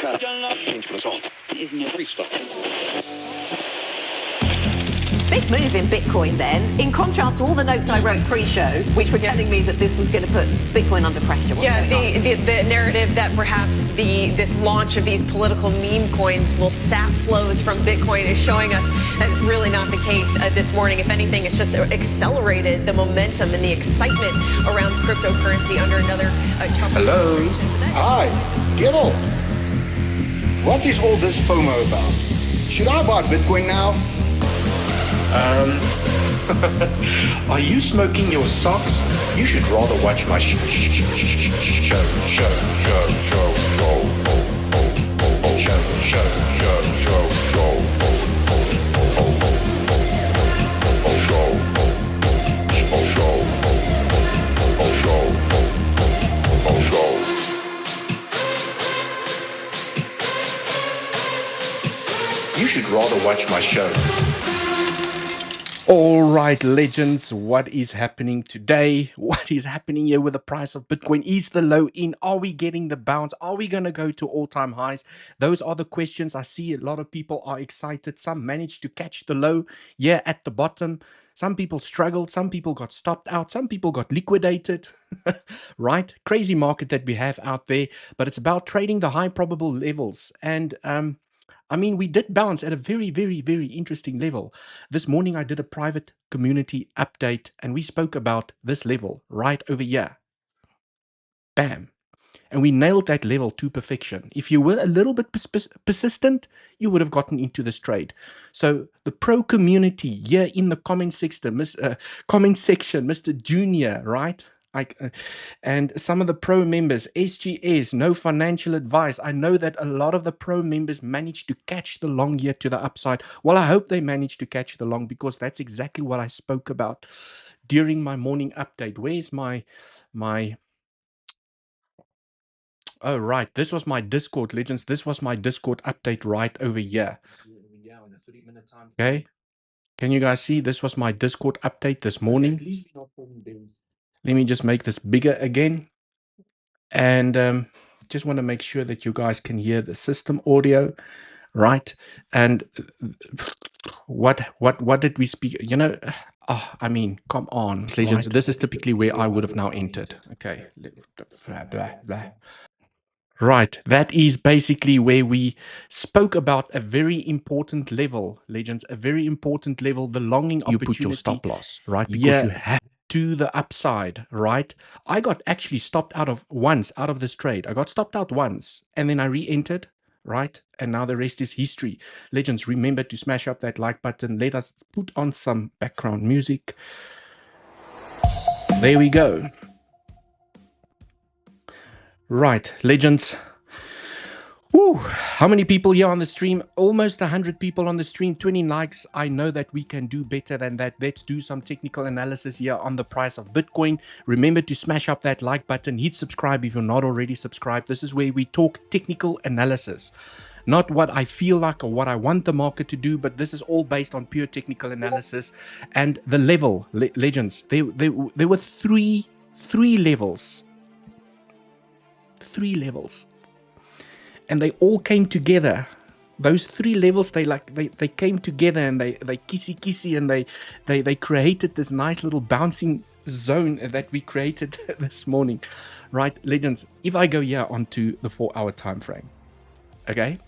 Big move in Bitcoin then, in contrast to all the notes I wrote pre-show, which were telling me that this was going to put Bitcoin under pressure. The narrative that perhaps this launch of these political meme coins will sap flows from Bitcoin is showing us that it's really not the case this morning. If anything, it's just accelerated the momentum and the excitement around cryptocurrency under another Trump administration. Hi, 𝗬𝗍𝗿. What is all this FOMO about? Should I buy Bitcoin now? Are you smoking your socks? You should rather watch my show. You should rather watch my show. All right, legends, what is happening today? What is happening here with the price of Bitcoin? Is the low in? Are we getting the bounce? Are we going to go to all-time highs? Those are the questions. I see a lot of people are excited. Some managed to catch the low here at the bottom. Some people struggled. Some people got stopped out. Some people got liquidated. Right? Crazy market that we have out there. But it's about trading the high probable levels. And I mean, we did bounce at a very, very, very interesting level. This morning, I did a private community update, and we spoke about this level right over here. Bam. And we nailed that level to perfection. If you were a little bit persistent, you would have gotten into this trade. So the pro community here in the comment section, Mr. Junior, right? And some of the pro members, SGS, no financial advice. I know that a lot of the pro members managed to catch the long here to the upside. Well, I hope they managed to catch the long, because that's exactly what I spoke about during my morning update. Where's my oh, right. This was my Discord, legends. This was my Discord update right over here. Okay. Can you guys see? This was my Discord update this morning. Let me just make this bigger again. And just want to make sure that you guys can hear the system audio, right? And what did we speak? You know, I mean, come on, legends. Right. This is typically where I would have now entered. Okay. Blah, blah, blah. Right, that is basically where we spoke about a very important level, legends, a very important level, the longing opportunity. You put your stop loss, right? Because you have to the upside, right? I got actually stopped out of this trade. I got stopped out once, and then I re-entered, right? And now the rest is history. Legends, remember to smash up that like button. Let us put on some background music. There we go. Right, legends. Woo, how many people here on the stream? Almost 100 people on the stream, 20 likes. I know that we can do better than that. Let's do some technical analysis here on the price of Bitcoin. Remember to smash up that like button. Hit subscribe if you're not already subscribed. This is where we talk technical analysis. Not what I feel like or what I want the market to do, but this is all based on pure technical analysis. And the level, legends, there were three levels. 3 levels, and they all came together. Those 3 levels, they came together, and they 𝗖𝗍�59, and they created this nice little bouncing zone that we created this morning, right, legends? If I go here onto the 4-hour time frame, okay,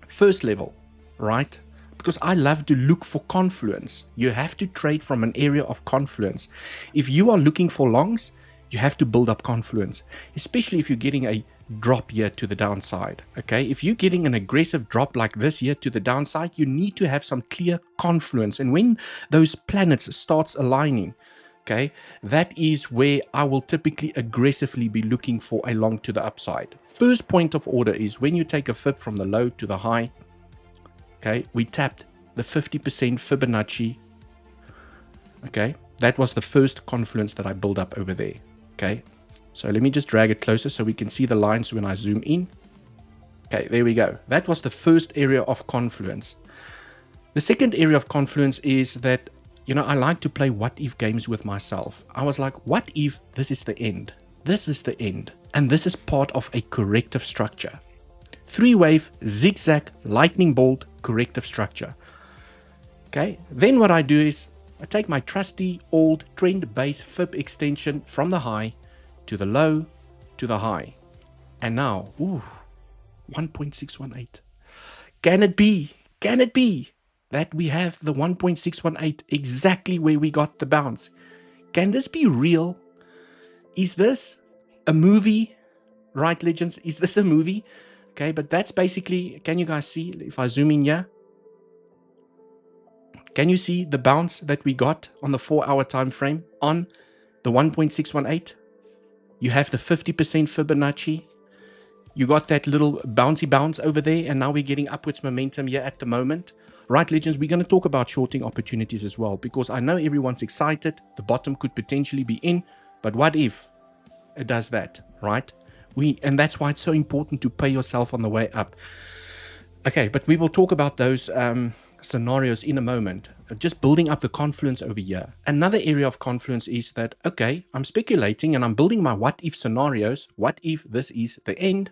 first level, right? Because I love to look for confluence. You have to trade from an area of confluence. If you are looking for longs, you have to build up confluence, especially if you're getting a drop here to the downside, okay? If you're getting an aggressive drop like this here to the downside, you need to have some clear confluence. And when those planets starts aligning, okay, that is where I will typically aggressively be looking for a long to the upside. First point of order is when you take a fib from the low to the high, okay, we tapped the 50% Fibonacci, okay? That was the first confluence that I built up over there. Okay, so let me just drag it closer so we can see the lines when I zoom in. Okay, there we go. That was the first area of confluence. The second area of confluence is that, you know, I like to play what if games with myself. I was like, what if this is the end? This is the end. And this is part of a corrective structure. 3-wave zigzag lightning bolt corrective structure. Okay, then what I do is I take my trusty old trend-based fib extension from the high to the low to the high. And now, 1.618. Can it be that we have the 1.618 exactly where we got the bounce? Can this be real? Is this a movie? Right, legends? Is this a movie? Okay, but that's basically, can you guys see if I zoom in here? Can you see the bounce that we got on the 4-hour time frame on the 1.618? You have the 50% Fibonacci. You got that little bouncy bounce over there, and now we're getting upwards momentum here at the moment. Right, legends, we're going to talk about shorting opportunities as well, because I know everyone's excited. The bottom could potentially be in, but what if it does that, right? And that's why it's so important to pay yourself on the way up. Okay, but we will talk about those scenarios in a moment. Just building up the confluence over here. Another area of confluence is that, okay, I'm speculating and I'm building my what if scenarios. What if this is the end?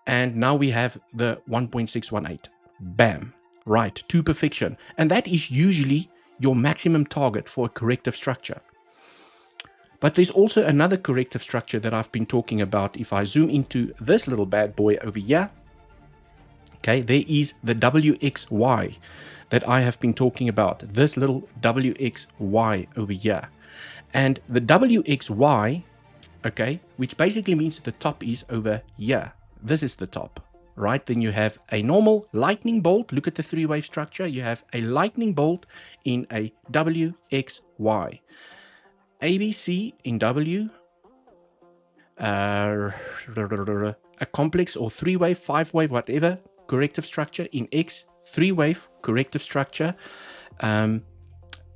And now we have the 1.618. Bam. Right, to perfection. And that is usually your maximum target for a corrective structure. But there's also another corrective structure that I've been talking about. If I zoom into this little bad boy over here, okay, there is the WXY that I have been talking about. This little WXY over here. And the WXY, okay, which basically means the top is over here. This is the top, right? Then you have a normal lightning bolt. Look at the 3-wave structure. You have a lightning bolt in a WXY. ABC in W, a complex or 3-wave, 5-wave, whatever, corrective structure in X, 3-wave corrective structure, and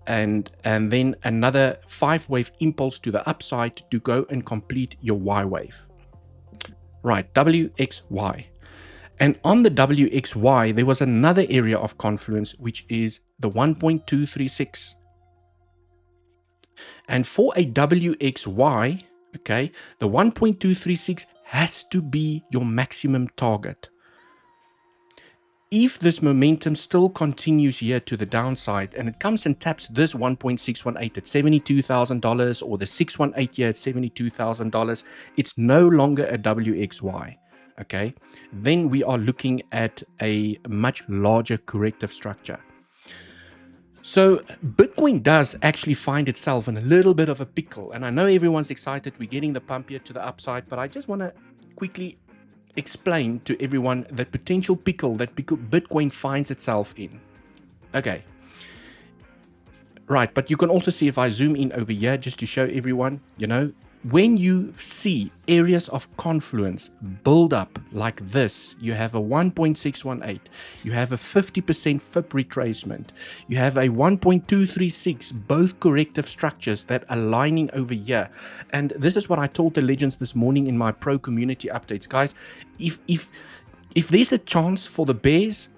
then another 5-wave impulse to the upside to go and complete your Y wave. Right, WXY. And on the WXY, there was another area of confluence, which is the 1.236. And for a WXY, okay, the 1.236 has to be your maximum target. If this momentum still continues here to the downside and it comes and taps this 1.618 at $72,000 or the 618 here at $72,000, it's no longer a WXY, okay? Then we are looking at a much larger corrective structure. So Bitcoin does actually find itself in a little bit of a pickle. And I know everyone's excited. We're getting the pump here to the upside. But I just want to quickly explain to everyone the potential pickle that Bitcoin finds itself in. Okay. Right. But you can also see if I zoom in over here just to show everyone, you know, when you see areas of confluence build up like this, you have a 1.618, you have a 50% FIB retracement, you have a 1.236, both corrective structures that are lining over here. And this is what I told the legends this morning in my pro community updates. Guys, if there's a chance for the bears,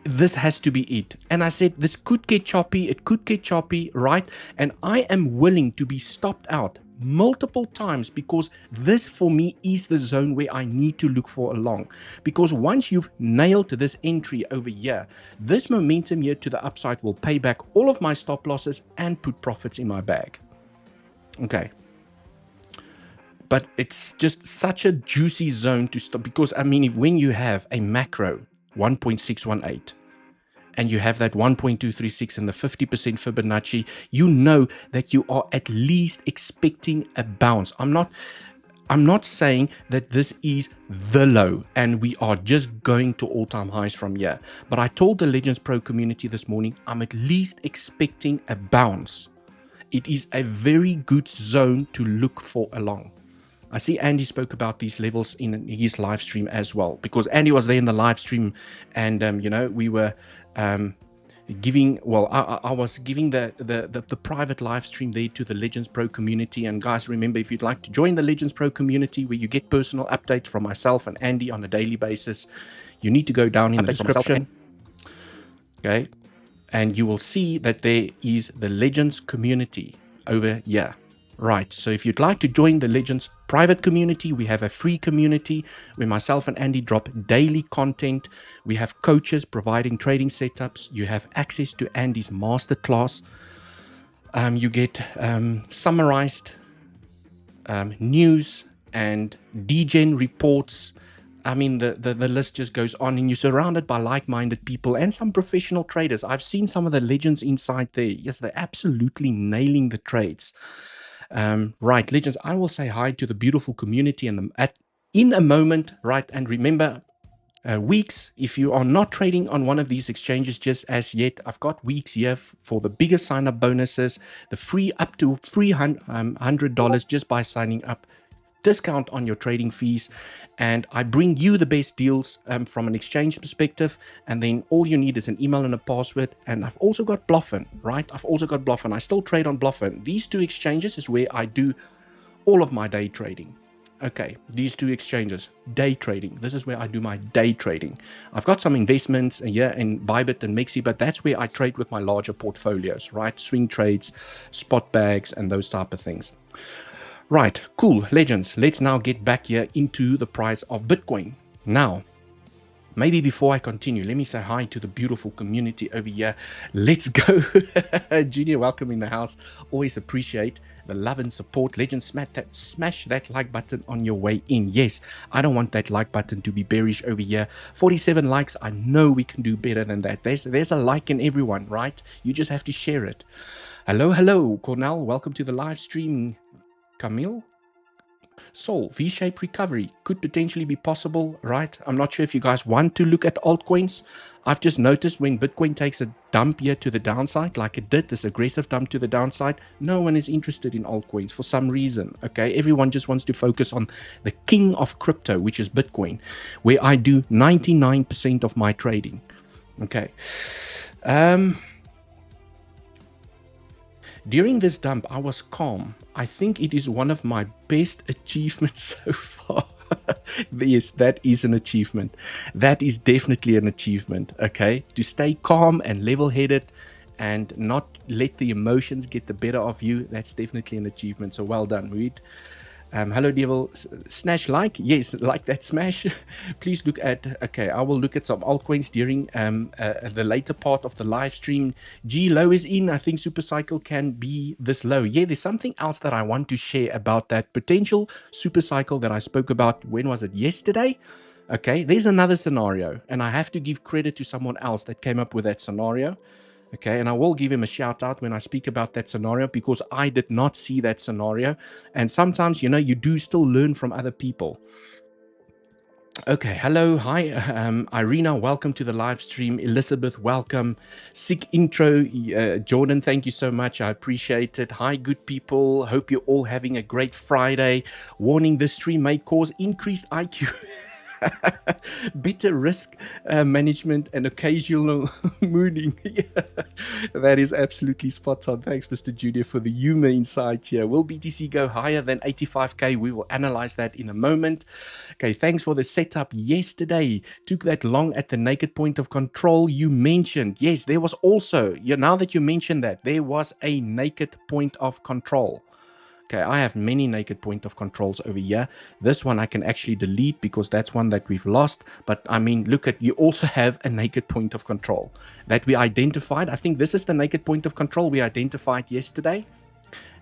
this has to be it. And I said, this could get choppy, it could get choppy, right? And I am willing to be stopped out multiple times because this for me is the zone where I need to look for along. Because once you've nailed this entry over here, this momentum here to the upside will pay back all of my stop losses and put profits in my bag. Okay. But it's just such a juicy zone to stop because, I mean, when you have a macro 1.618 and you have that 1.236 and the 50% Fibonacci, you know that you are at least expecting a bounce. I'm not saying that this is the low and we are just going to all-time highs from here. But I told the Legends Pro community this morning, I'm at least expecting a bounce. It is a very good zone to look for along. I see Andy spoke about these levels in his live stream as well, because Andy was there in the live stream and, you know, we were giving, well, I was giving the private live stream there to the Legends Pro community. And guys, remember, if you'd like to join the Legends Pro community where you get personal updates from myself and Andy on a daily basis, you need to go down in the description. Okay. And you will see that there is the Legends community over here. Right. So if you'd like to join the Legends private community. We have a free community where myself and Andy drop daily content. We have coaches providing trading setups. You have access to Andy's masterclass. You get summarized news and degen reports. I mean, the list just goes on, and you're surrounded by like-minded people and some professional traders. I've seen some of the legends inside there. Yes, they're absolutely nailing the trades. Right, legends, I will say hi to the beautiful community in a moment, right? And remember, weeks, if you are not trading on one of these exchanges just as yet, I've got weeks here for the biggest sign-up bonuses, the free up to $300 just by signing up, discount on your trading fees, and I bring you the best deals from an exchange perspective, and then all you need is an email and a password. And I've also got Bluffin, right? I've also got Bluffin. I still trade on Bluffin. These two exchanges is where I do all of my day trading. Okay, these two exchanges, day trading. This is where I do my day trading. I've got some investments here in 𝗖𝗿𝘆𝗽𝗁 and 𝗞𝗔, but that's where I trade with my larger portfolios, right? Swing trades, spot bags, and those type of things. Right, cool, legends. Let's now get back here into the price of Bitcoin. Now, maybe before I continue, let me say hi to the beautiful community over here. Let's go. Junior, welcome in the house. Always appreciate the love and support. Legends, smash that like button on your way in. Yes, I don't want that like button to be bearish over here. 47 likes. I know we can do better than that. There's a like in everyone, right? You just have to share it. Hello, Cornell. Welcome to the live stream. Camille? Soul, V-shaped recovery could potentially be possible, right? I'm not sure if you guys want to look at altcoins. I've just noticed when Bitcoin takes a dump here to the downside, like it did, this aggressive dump to the downside, no one is interested in altcoins for some reason, okay? Everyone just wants to focus on the king of crypto, which is Bitcoin, where I do 99% of my trading, okay? During this dump, I was calm. I think it is one of my best achievements so far. Yes, that is an achievement. That is definitely an achievement, okay? To stay calm and level-headed and not let the emotions get the better of you, that's definitely an achievement. So well done, Reed. Hello, Devil. Smash like. Yes, like that smash. Please look at, okay, I will look at some altcoins during the later part of the live stream. Low is in. I think super cycle can be this low. Yeah, there's something else that I want to share about that potential super cycle that I spoke about. When was it? Yesterday? Okay, there's another scenario, and I have to give credit to someone else that came up with that scenario. Okay, and I will give him a shout out when I speak about that scenario, because I did not see that scenario. And sometimes, you know, you do still learn from other people. Okay, hello, hi, Irina, welcome to the live stream. Elizabeth, welcome. Sick intro, Jordan, thank you so much. I appreciate it. Hi, good people. Hope you're all having a great Friday. Warning, this stream may cause increased IQ. Better risk management and occasional mooning. Yeah, that is absolutely spot on. Thanks, Mr. Junior, for the humor inside here. Will BTC go higher than 85K? We will analyze that in a moment. Okay, thanks for the setup yesterday. Took that long at the naked point of control you mentioned. Yes, there was also, now that you mentioned that, there was a naked point of control. Okay, I have many naked point of controls over here. This one I can actually delete because that's one that we've lost. But I mean, look at, you also have a naked point of control that we identified. I think this is the naked point of control we identified yesterday.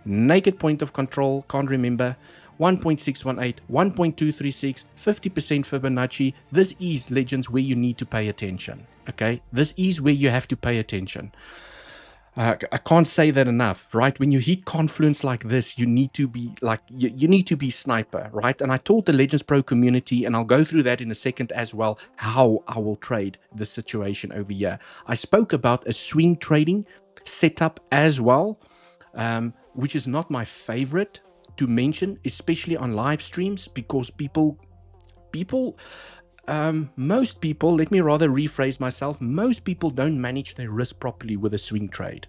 Naked point of control, can't remember. 1.618, 1.236, 50% Fibonacci. This is, legends, where you need to pay attention. Okay, this is where you have to pay attention. I can't say that enough, right? When you hit confluence like this, you need to be like, you need to be sniper, right? And I told the Legends Pro community, and I'll go through that in a second as well, how I will trade the situation over here. I spoke about a swing trading setup as well, which is not my favorite to mention, especially on live streams, because most people, let me rather rephrase myself, most people don't manage their risk properly with a swing trade.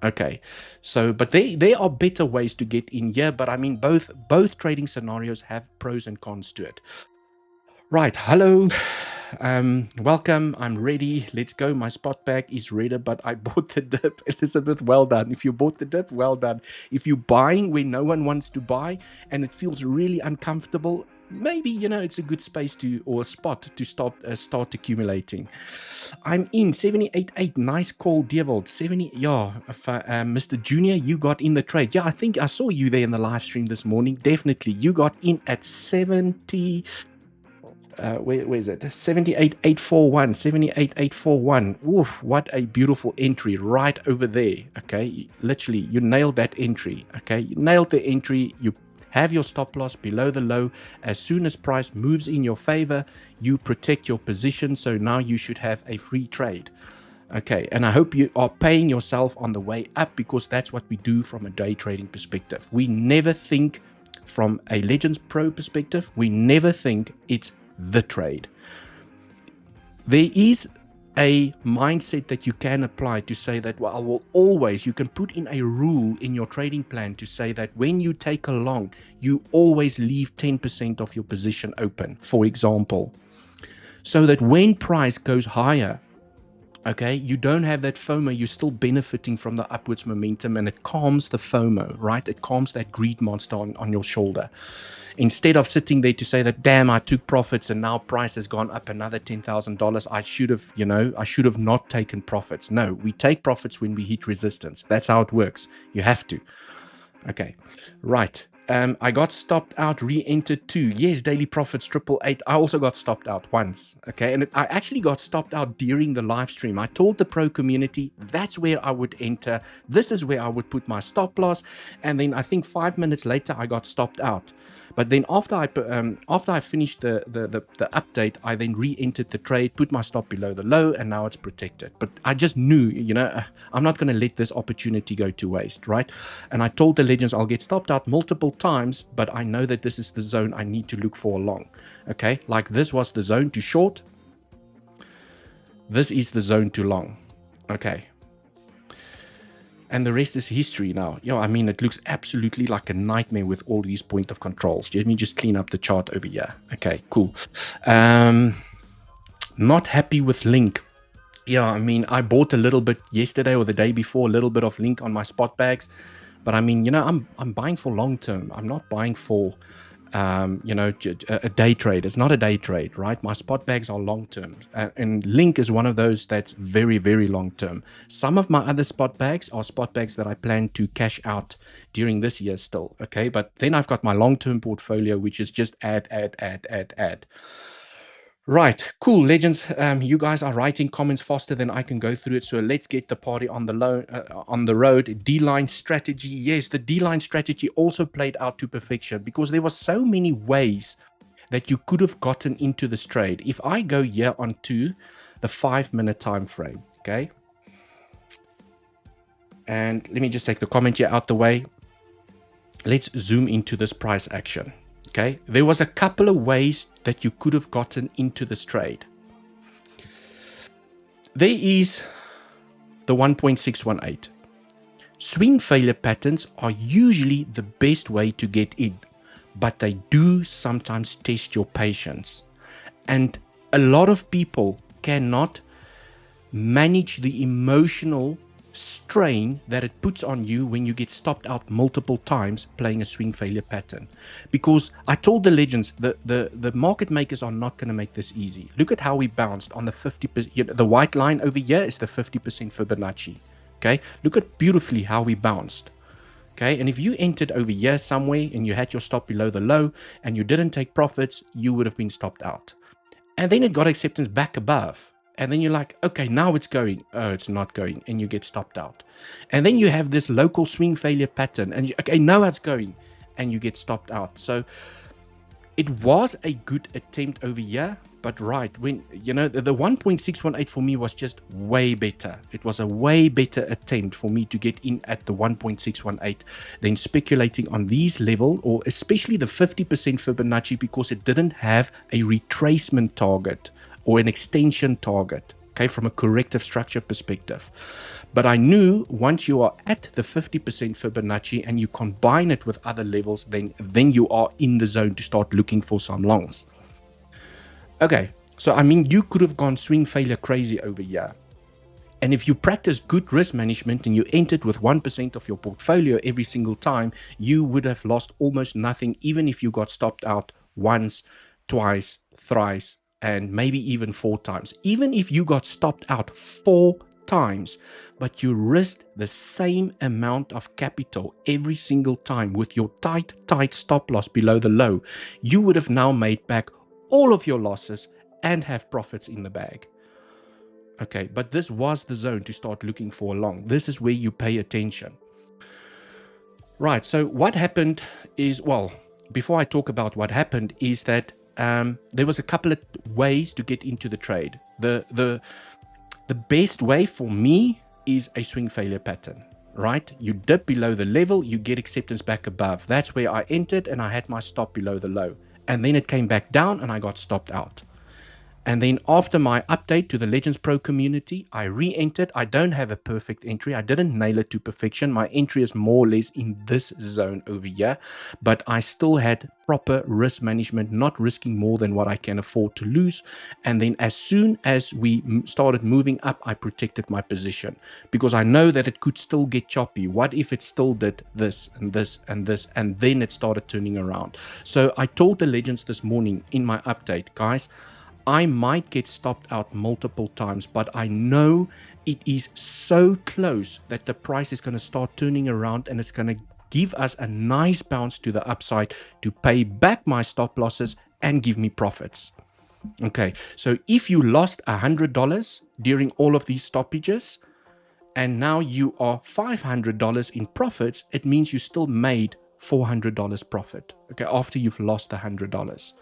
Okay, so, but there are better ways to get in here, but I mean, both trading scenarios have pros and cons to it. Right, hello, Welcome. I'm ready. Let's go. My spot bag is ready, but I bought the dip. Elizabeth, well done. If you bought the dip, well done. If you're buying where no one wants to buy and it feels really uncomfortable, maybe, it's a good space or a spot to start accumulating. I'm in 78.8. Nice call, Dewald. 70. Yeah, Mr. Junior, you got in the trade. Yeah, I think I saw you there in the live stream this morning. Definitely. You got in at 70. Where is it? 78,841. 78,841. Oof, what a beautiful entry right over there. Okay, literally, you nailed that entry. Okay, you nailed the entry. You have your stop loss below the low. As soon as price moves in your favor, you protect your position. So now you should have a free trade. Okay, and I hope you are paying yourself on the way up, because that's what we do from a day trading perspective. We never think from a Legends Pro perspective, we never think it's the trade. There is a mindset that you can apply to say that, well, I will always, you can put in a rule in your trading plan to say that when you take a long, you always leave 10% of your position open, for example, so that when price goes higher, okay, you don't have that FOMO, you're still benefiting from the upwards momentum, and it calms the FOMO, right? It calms that greed monster on your shoulder. Instead of sitting there to say that, damn, I took profits and now price has gone up another $10,000. I should have not taken profits. No, we take profits when we hit resistance. That's how it works. You have to. Okay, right. I got stopped out, re-entered too. Yes, daily profits, 888. I also got stopped out once. Okay, and I actually got stopped out during the live stream. I told the pro community that's where I would enter. This is where I would put my stop loss. And then I think 5 minutes later, I got stopped out. But then after I finished the update, I then re-entered the trade, put my stop below the low, and now it's protected. But I just knew, I'm not going to let this opportunity go to waste, right? And I told the Legends I'll get stopped out multiple times, but I know that this is the zone I need to look for long. Okay, like this was the zone to short. This is the zone to long. Okay. And the rest is history now. I mean, it looks absolutely like a nightmare with all these point of controls. Let me just clean up the chart over here. Okay, cool. Not happy with Link. Yeah, I mean, I bought a little bit yesterday or the day before, a little bit of Link on my spot bags. But I mean, I'm buying for long term. I'm not buying for a day trade. It's not a day trade, right? My spot bags are long term, and Link is one of those that's very, very long term. Some of my other spot bags are spot bags that I plan to cash out during this year still. Okay, but then I've got my long term portfolio, which is just add. Right, cool, Legends. You guys are writing comments faster than I can go through it, so let's get the party on the road. D-line strategy, yes, the D-line strategy also played out to perfection, because there were so many ways that you could have gotten into this trade. If I go here onto the 5-minute time frame, okay, and let me just take the comment here out the way. Let's zoom into this price action. Okay, there was a couple of ways that you could have gotten into this trade. There is the 1.618. Swing failure patterns are usually the best way to get in, but they do sometimes test your patience. And a lot of people cannot manage the emotional strain that it puts on you when you get stopped out multiple times playing a swing failure pattern. Because I told the Legends, the market makers are not going to make this easy. Look at how we bounced on the 50%. The white line over here is the 50% Fibonacci. Okay, look at beautifully how we bounced. Okay, and if you entered over here somewhere and you had your stop below the low and you didn't take profits, you would have been stopped out. And then it got acceptance back above. And then you're like, okay, now it's going. Oh, it's not going. And you get stopped out. And then you have this local swing failure pattern. And okay, now it's going. And you get stopped out. So it was a good attempt over here. But right, when, the 1.618 for me was just way better. It was a way better attempt for me to get in at the 1.618 than speculating on these level, or especially the 50% Fibonacci, because it didn't have a retracement target or an extension target, okay, from a corrective structure perspective. But I knew once you are at the 50% Fibonacci and you combine it with other levels, then you are in the zone to start looking for some longs. Okay, So, I mean, you could have gone swing failure crazy over here. And if you practice good risk management and you entered with 1% of your portfolio every single time, you would have lost almost nothing, even if you got stopped out once, twice, thrice, and maybe even 4 times. Even if you got stopped out 4 times, but you risked the same amount of capital every single time with your tight stop loss below the low, you would have now made back all of your losses and have profits in the bag. Okay, but this was the zone to start looking for long. This is where you pay attention. Right, so what happened is, well, before I talk about what happened, is that there was a couple of ways to get into the trade. The best way for me is a swing failure pattern, right? You dip below the level, you get acceptance back above. That's where I entered and I had my stop below the low. And then it came back down and I got stopped out. And then after my update to the Legends Pro community, I re-entered. I don't have a perfect entry. I didn't nail it to perfection. My entry is more or less in this zone over here, but I still had proper risk management, not risking more than what I can afford to lose. And then as soon as we started moving up, I protected my position because I know that it could still get choppy. What if it still did this and this and this, and then it started turning around? So I told the Legends this morning in my update, guys, I might get stopped out multiple times, but I know it is so close that the price is going to start turning around and it's going to give us a nice bounce to the upside to pay back my stop losses and give me profits. Okay, so if you lost $100 during all of these stoppages and now you are $500 in profits, it means you still made $400 profit, okay, after you've lost $100.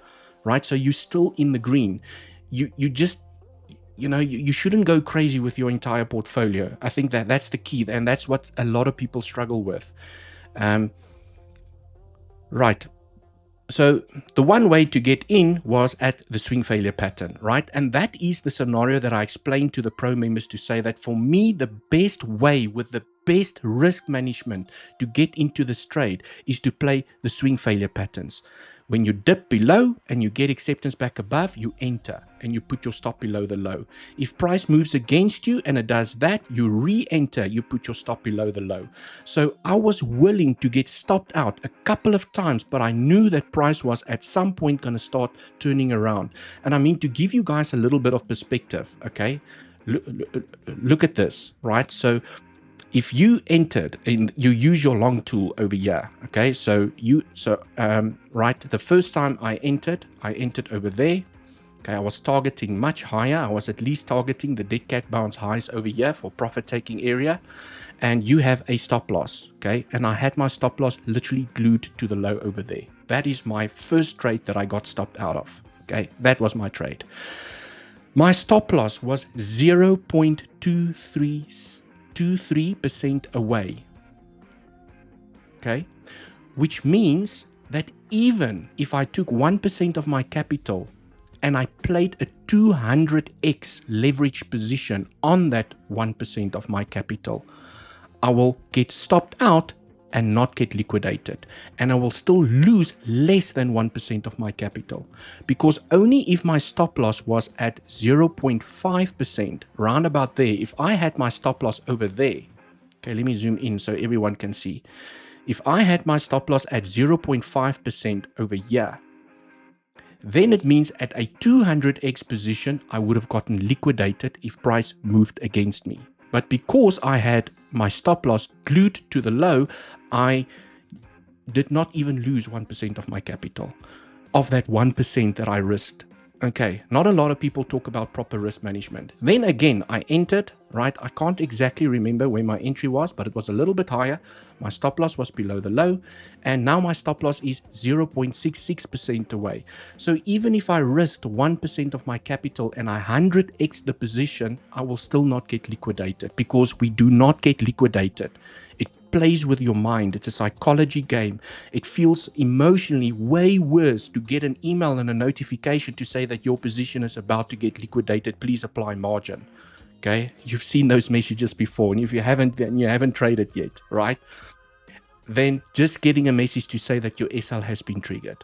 Right, so you're still in the green. You just, you shouldn't go crazy with your entire portfolio. I think that's the key, and that's what a lot of people struggle with. Right. So the one way to get in was at the swing failure pattern, right? And that is the scenario that I explained to the pro members to say that for me, the best way with the best risk management to get into this trade is to play the swing failure patterns. When you dip below and you get acceptance back above, you enter and you put your stop below the low. If price moves against you and it does that, you re-enter, you put your stop below the low. So I was willing to get stopped out a couple of times, but I knew that price was at some point going to start turning around. And I mean, to give you guys a little bit of perspective, okay? Look at this, right? So if you entered and you use your long tool over here, okay, right, the first time I entered over there, okay, I was targeting much higher. I was at least targeting the dead cat bounce highs over here for profit taking area, and you have a stop loss, okay, and I had my stop loss literally glued to the low over there. That is my first trade that I got stopped out of, okay, that was my trade. My stop loss was 0.23% away, okay, which means that even if I took 1% of my capital and I played a 200x leverage position on that 1% of my capital, I will get stopped out and not get liquidated, and I will still lose less than 1% of my capital, because only if my stop loss was at 0.5%, round about there, if I had my stop loss over there, okay, let me zoom in so everyone can see. If I had my stop loss at 0.5% over here, then it means at a 200x position, I would have gotten liquidated if price moved against me. But because I had my stop loss glued to the low, I did not even lose 1% of my capital, of that 1% that I risked. Okay, not a lot of people talk about proper risk management. Then again, I entered, right? I can't exactly remember where my entry was, but it was a little bit higher. My stop loss was below the low, and now my stop loss is 0.66% away. So even if I risked 1% of my capital and I 100x the position, I will still not get liquidated, because we do not get liquidated. It plays with your mind. It's a psychology game. It feels emotionally way worse to get an email and a notification to say that your position is about to get liquidated. Please apply margin. Okay, you've seen those messages before, and if you haven't, then you haven't traded yet, right? Then just getting a message to say that your SL has been triggered.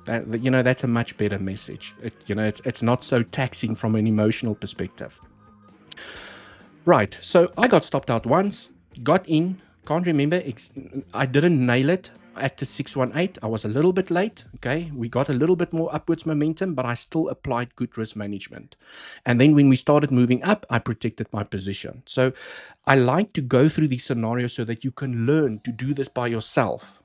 That's a much better message. It's not so taxing from an emotional perspective. Right, so I got stopped out once, got in, can't remember, I didn't nail it at the 618. I was a little bit late, okay? We got a little bit more upwards momentum, but I still applied good risk management. And then when we started moving up, I protected my position. So I like to go through these scenarios so that you can learn to do this by yourself.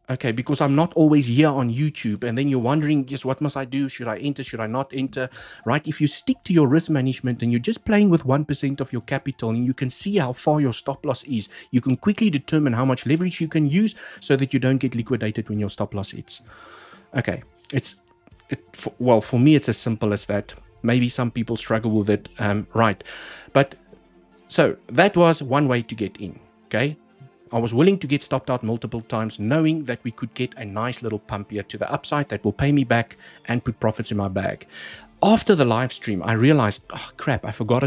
Okay, because I'm not always here on YouTube, and then you're wondering, just what must I do? Should I enter? Should I not enter? Right? If you stick to your risk management and you're just playing with 1% of your capital, and you can see how far your stop loss is, you can quickly determine how much leverage you can use so that you don't get liquidated when your stop loss hits. Okay, for me, it's as simple as that. Maybe some people struggle with it, right? But so that was one way to get in. Okay. I was willing to get stopped out multiple times, knowing that we could get a nice little pump here to the upside that will pay me back and put profits in my bag. After the live stream, I realized, oh crap, I forgot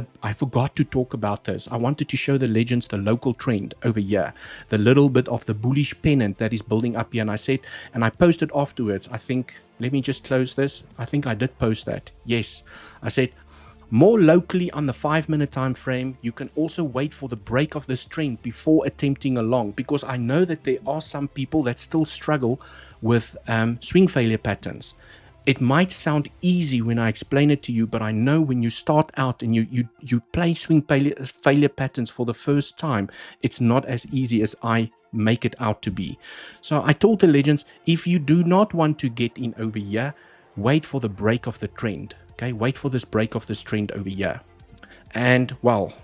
to talk about this. I wanted to show the legends the local trend over here, the little bit of the bullish pennant that is building up here. And I posted afterwards, let me just close this. I think I did post that. Yes, I said, more locally on the 5-minute time frame, you can also wait for the break of this trend before attempting a long, because I know that there are some people that still struggle with swing failure patterns. It might sound easy when I explain it to you, but I know when you start out and you play swing failure patterns for the first time, it's not as easy as I make it out to be. So I told the legends, if you do not want to get in over here, wait for the break of the trend. Okay, wait for this break of this trend over here. And well,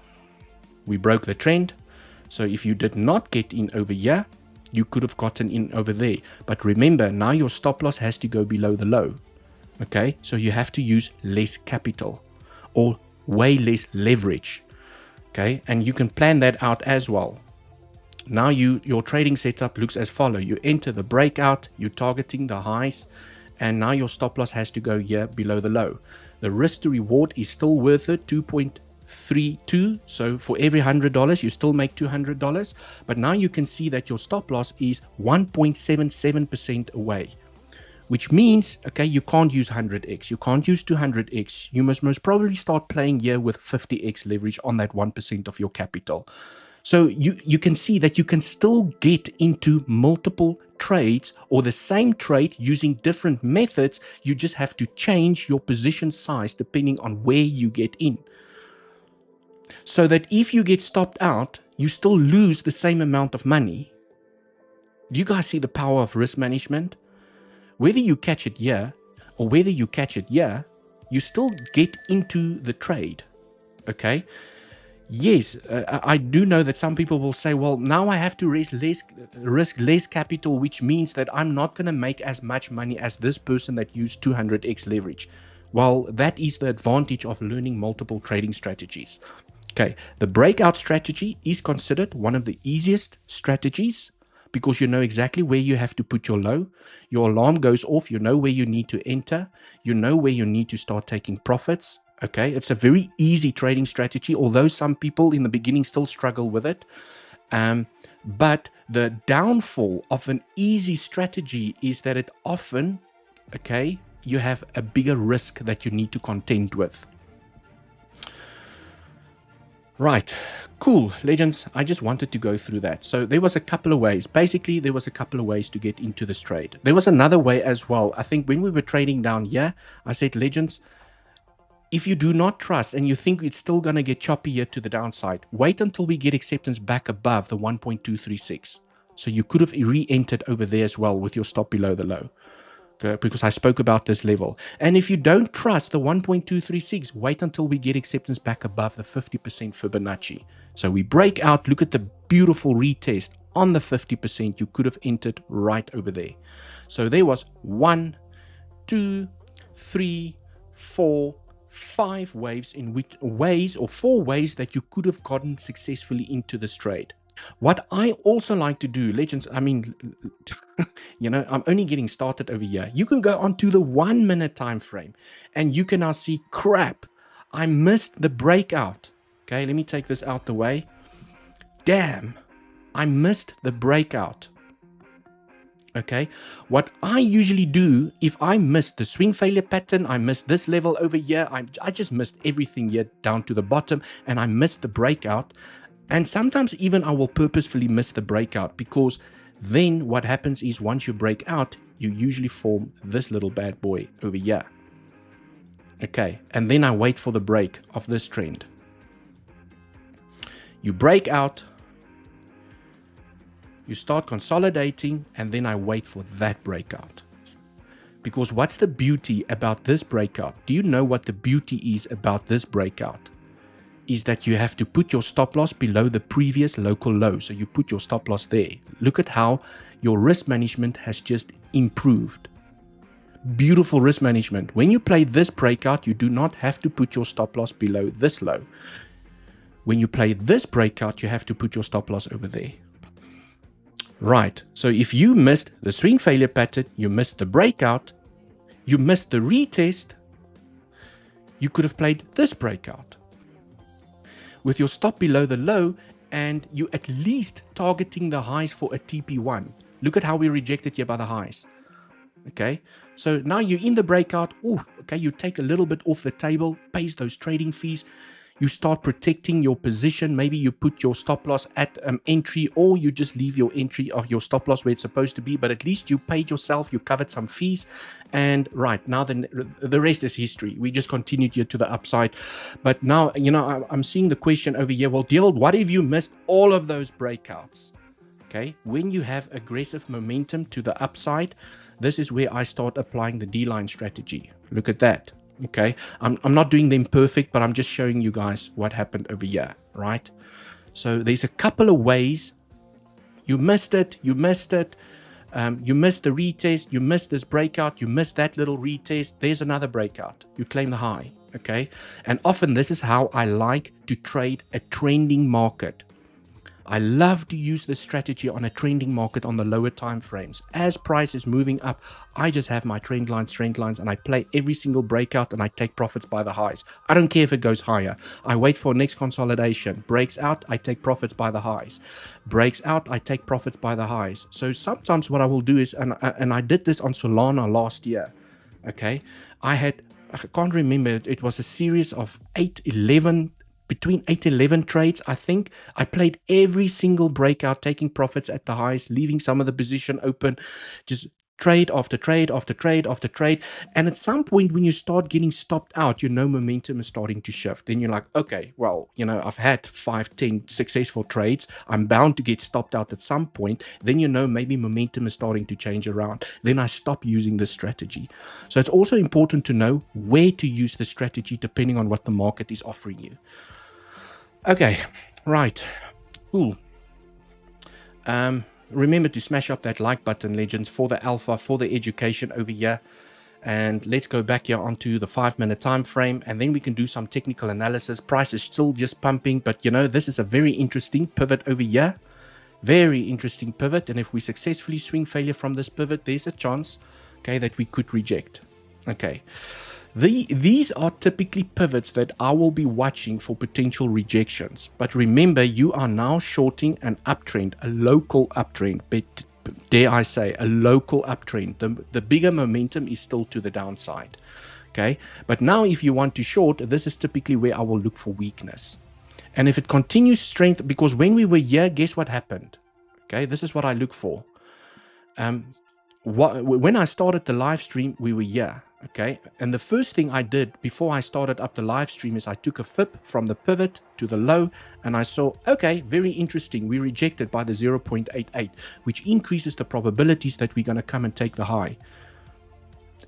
we broke the trend. So if you did not get in over here, you could have gotten in over there. But remember, now your stop loss has to go below the low. Okay, so you have to use less capital or way less leverage. Okay, and you can plan that out as well. Now your trading setup looks as follows. You enter the breakout, you're targeting the highs, and now your stop loss has to go here below the low. The risk to reward is still worth it, 2.32. So for every $100, you still make $200. But now you can see that your stop loss is 1.77% away, which means, okay, you can't use 100x. You can't use 200x. You must most probably start playing here with 50x leverage on that 1% of your capital. So you can see that you can still get into multiple trades or the same trade using different methods. You just have to change your position size depending on where you get in. So that if you get stopped out, you still lose the same amount of money. Do you guys see the power of risk management? Whether you catch it here or whether you catch it here, you still get into the trade. Okay? Yes, I do know that some people will say, well, now I have to risk less capital, which means that I'm not going to make as much money as this person that used 200x leverage. Well, that is the advantage of learning multiple trading strategies. Okay, the breakout strategy is considered one of the easiest strategies because you know exactly where you have to put your low. Your alarm goes off, you know where you need to enter, you know where you need to start taking profits. Okay, it's a very easy trading strategy, although some people in the beginning still struggle with it. But the downfall of an easy strategy is that it often, okay, you have a bigger risk that you need to contend with. Right, cool, legends. I just wanted to go through that. So there was a couple of ways. Basically, there was a couple of ways to get into this trade. There was another way as well. I think when we were trading down here, I said, legends, if you do not trust and you think it's still going to get choppy here to the downside, wait until we get acceptance back above the 1.236. So you could have re-entered over there as well with your stop below the low. Okay, because I spoke about this level. And if you don't trust the 1.236, wait until we get acceptance back above the 50% Fibonacci. So we break out, look at the beautiful retest on the 50%. You could have entered right over there. So there was 1, 2, 3, 4, 5 waves in which four ways that you could have gotten successfully into this trade. What I also like to do, legends, I mean, you know, I'm only getting started over here. You can go onto the 1 minute time frame and you can now see, crap, I missed the breakout. Okay, let me take this out the way. Damn, I missed the breakout. Okay, what I usually do, if I miss the swing failure pattern, I miss this level over here, I just missed everything here down to the bottom, and I missed the breakout. And sometimes even I will purposefully miss the breakout, because then what happens is once you break out, you usually form this little bad boy over here. Okay, and then I wait for the break of this trend. You break out, you start consolidating, and then I wait for that breakout. Because what's the beauty about this breakout? Do you know what the beauty is about this breakout? Is that you have to put your stop loss below the previous local low. So you put your stop loss there. Look at how your risk management has just improved. Beautiful risk management. When you play this breakout, you do not have to put your stop loss below this low. When you play this breakout, you have to put your stop loss over there. Right, so if you missed the swing failure pattern, you missed the breakout, you missed the retest, you could have played this breakout with your stop below the low, and you at least targeting the highs for a TP1. Look at how we rejected here by the highs. Okay, so now you're in the breakout. Oh, okay, you take a little bit off the table, pays those trading fees. You start protecting your position. Maybe you put your stop loss at entry, or you just leave your entry of your stop loss where it's supposed to be, but at least you paid yourself, you covered some fees, and right now the rest is history. We just continued here to the upside. But now, you know, I'm seeing the question over here, well, Dewald, what if you missed all of those breakouts? Okay, when you have aggressive momentum to the upside, this is where I start applying the D-line strategy. Look at that. Okay, I'm not doing them perfect, but I'm just showing you guys what happened over here, right? So there's a couple of ways. You missed it, you missed it, you missed the retest, you missed this breakout, you missed that little retest, there's another breakout, you claim the high, okay? And often this is how I like to trade a trending market. I love to use this strategy on a trending market on the lower time frames. As price is moving up, I just have my trend lines, and I play every single breakout, and I take profits by the highs. I don't care if it goes higher. I wait for next consolidation. Breaks out, I take profits by the highs. Breaks out, I take profits by the highs. So sometimes what I will do is, and I did this on Solana last year, okay? I can't remember, it was a series of 11 trades, I think. I played every single breakout, taking profits at the highs, leaving some of the position open, just trade after trade after trade after trade. And at some point when you start getting stopped out, you know momentum is starting to shift. Then you're like, okay, well, you know, I've had 5-10 successful trades. I'm bound to get stopped out at some point. Then you know maybe momentum is starting to change around. Then I stop using this strategy. So it's also important to know where to use the strategy depending on what the market is offering you. Okay, right, cool. Remember to smash up that like button, legends, for the alpha, for the education over here. And let's go back here onto the 5-minute time frame, and then we can do some technical analysis. Price is still just pumping, but you know, this is a very interesting pivot over here. Very interesting pivot, and if we successfully swing failure from this pivot, there's a chance, okay, that we could reject. Okay. These are typically pivots that I will be watching for potential rejections. But remember, you are now shorting an uptrend, a local uptrend. But dare I say, a local uptrend. The bigger momentum is still to the downside. Okay, but now if you want to short, this is typically where I will look for weakness. And if it continues strength, because when we were here, guess what happened? Okay, this is what I look for. When I started the live stream, we were here. Okay, and the first thing I did before I started up the live stream is I took a FIP from the pivot to the low, and I saw, okay, very interesting, we rejected by the 0.88, which increases the probabilities that we're going to come and take the high.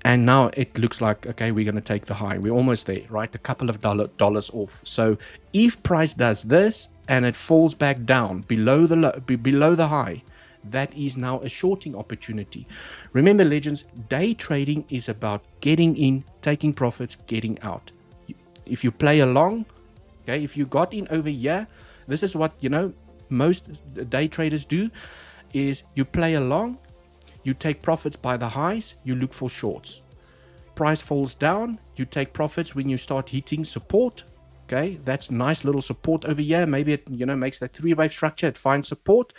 And now it looks like, okay, we're going to take the high. We're almost there, right? A couple of dollars off. So if price does this and it falls back down below the high, that is now a shorting opportunity. Remember, legends, day trading is about getting in, taking profits, getting out. If you play along, okay, if you got in over here, this is what, you know, most day traders do, is you play along, you take profits by the highs, you look for shorts. Price falls down, you take profits when you start hitting support. Okay, that's nice little support over here. Maybe it, you know, makes that 3-wave structure, it finds support.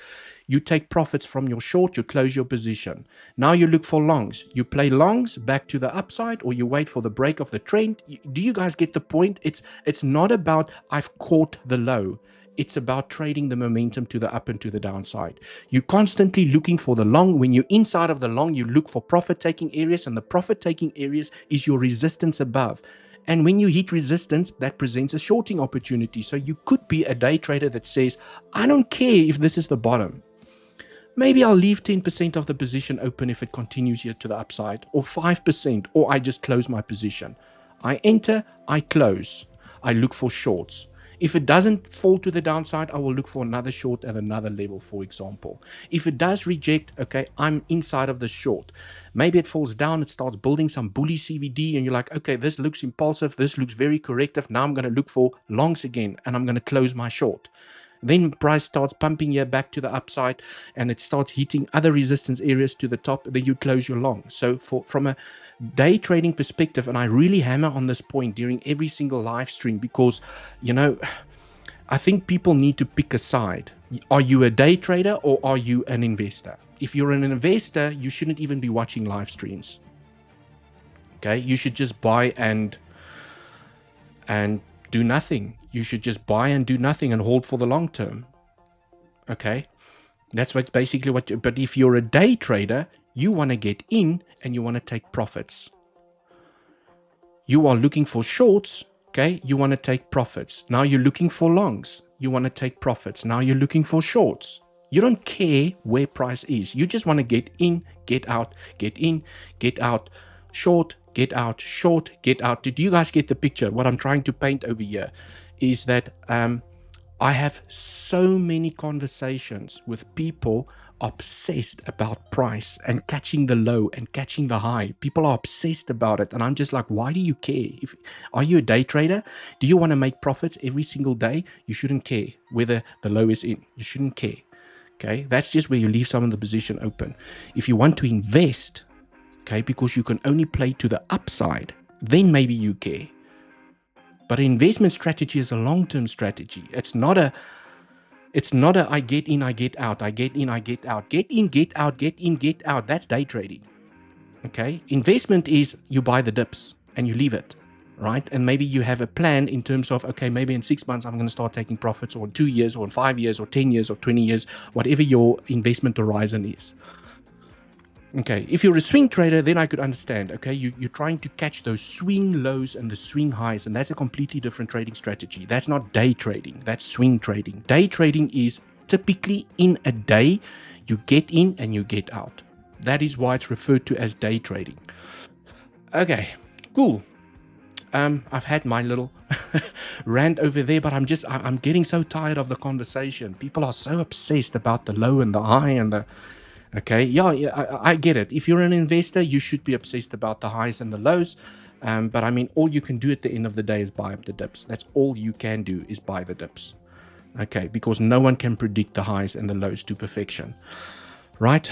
you take profits from your short, you close your position. Now you look for longs. You play longs back to the upside, or you wait for the break of the trend. Do you guys get the point? It's not about I've caught the low. It's about trading the momentum to the up and to the downside. You're constantly looking for the long. When you're inside of the long, you look for profit-taking areas, and the profit-taking areas is your resistance above. And when you hit resistance, that presents a shorting opportunity. So you could be a day trader that says, I don't care if this is the bottom. Maybe I'll leave 10% of the position open if it continues here to the upside, or 5%, or I just close my position. I enter, I close. I look for shorts. If it doesn't fall to the downside, I will look for another short at another level, for example. If it does reject, okay, I'm inside of the short. Maybe it falls down, it starts building some bullish CVD, and you're like, okay, this looks impulsive, this looks very corrective. Now I'm going to look for longs again, and I'm going to close my short. Then price starts pumping here back to the upside, and it starts hitting other resistance areas to the top. Then you close your long. So from a day trading perspective, and I really hammer on this point during every single live stream, because, you know, I think people need to pick a side. Are you a day trader or are you an investor? If you're an investor, you shouldn't even be watching live streams. Okay, you should just buy and do nothing. You should just buy and do nothing and hold for the long term. Okay, that's what basically what. But if you're a day trader, you want to get in and you want to take profits. You are looking for shorts. Okay, you want to take profits. Now you're looking for longs. You want to take profits. Now you're looking for shorts. You don't care where price is. You just want to get in, get out, get in, get out, short, get out, short, get out. Did you guys get the picture? What I'm trying to paint over here is that I have so many conversations with people obsessed about price and catching the low and catching the high. People are obsessed about it, and I'm just like, why do you care? Are you a day trader? Do you want to make profits every single day? You shouldn't care whether the low is in. You shouldn't care. Okay, that's just where you leave some of the position open. If you want to invest, okay, because you can only play to the upside, then maybe you care. But an investment strategy is a long-term strategy. It's not a I get in, I get out, I get in, I get out. Get in, get out, get in, get out. That's day trading. Okay? Investment is you buy the dips and you leave it, right? And maybe you have a plan in terms of, okay, maybe in 6 months I'm going to start taking profits, or in 2 years, or in 5 years, or 10 years, or 20 years, whatever your investment horizon is. Okay, if you're a swing trader, then I could understand. Okay, you're trying to catch those swing lows and the swing highs, and that's a completely different trading strategy. That's not day trading, that's swing trading. Day trading is typically in a day, you get in and you get out. That is why it's referred to as day trading. Okay, cool. I've had my little rant over there, but I'm getting so tired of the conversation. People are so obsessed about the low and the high and the... Okay, yeah, I get it. If you're an investor, you should be obsessed about the highs and the lows. But I mean, all you can do at the end of the day is buy up the dips. That's all you can do, is buy the dips. Okay, because no one can predict the highs and the lows to perfection. Right?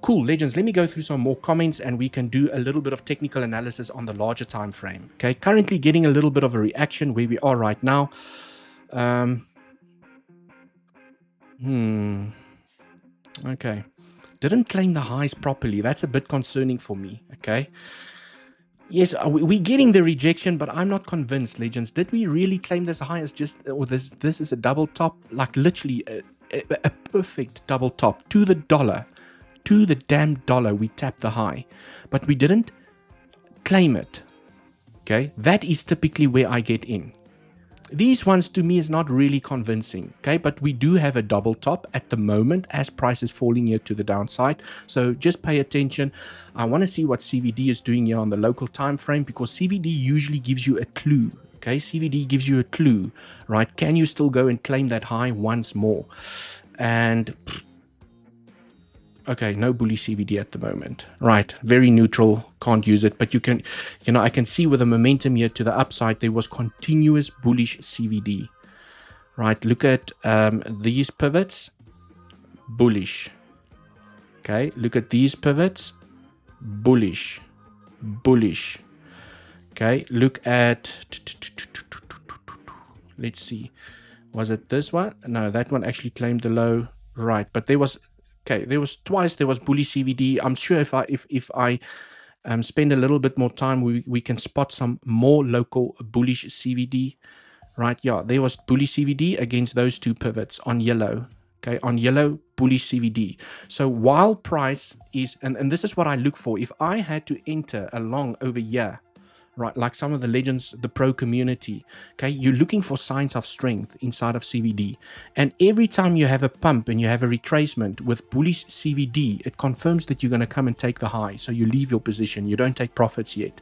Cool, legends. Let me go through some more comments and we can do a little bit of technical analysis on the larger time frame. Okay, currently getting a little bit of a reaction where we are right now. Okay. Didn't claim the highs properly. That's a bit concerning for me. Okay. Yes, we're getting the rejection, but I'm not convinced, legends. Did we really claim this high as just, or this is a double top? Like literally a perfect double top to the dollar, to the damn dollar. We tapped the high, but we didn't claim it. Okay. That is typically where I get in. These ones to me is not really convincing, okay? But we do have a double top at the moment as price is falling here to the downside. So just pay attention. I want to see what CVD is doing here on the local time frame, because CVD usually gives you a clue, okay? CVD gives you a clue, right? Can you still go and claim that high once more? And okay, no bullish CVD at the moment. Right, very neutral, can't use it. But you can, I can see with the momentum here to the upside, there was continuous bullish CVD. Right, look at these pivots, bullish. Okay, look at these pivots, bullish, bullish. Okay, look at, let's see, was it this one? No, that one actually claimed the low. Right, but there was twice there was bullish CVD. I'm sure if I spend a little bit more time, we can spot some more local bullish CVD. Right, yeah, there was bullish CVD against those two pivots on yellow. Okay, on yellow, bullish CVD. So while price is, and this is what I look for. If I had to enter along over here, right, like some of the legends, the pro community, okay, you're looking for signs of strength inside of CVD. And every time you have a pump and you have a retracement with bullish CVD, it confirms that you're going to come and take the high. So you leave your position. You don't take profits yet.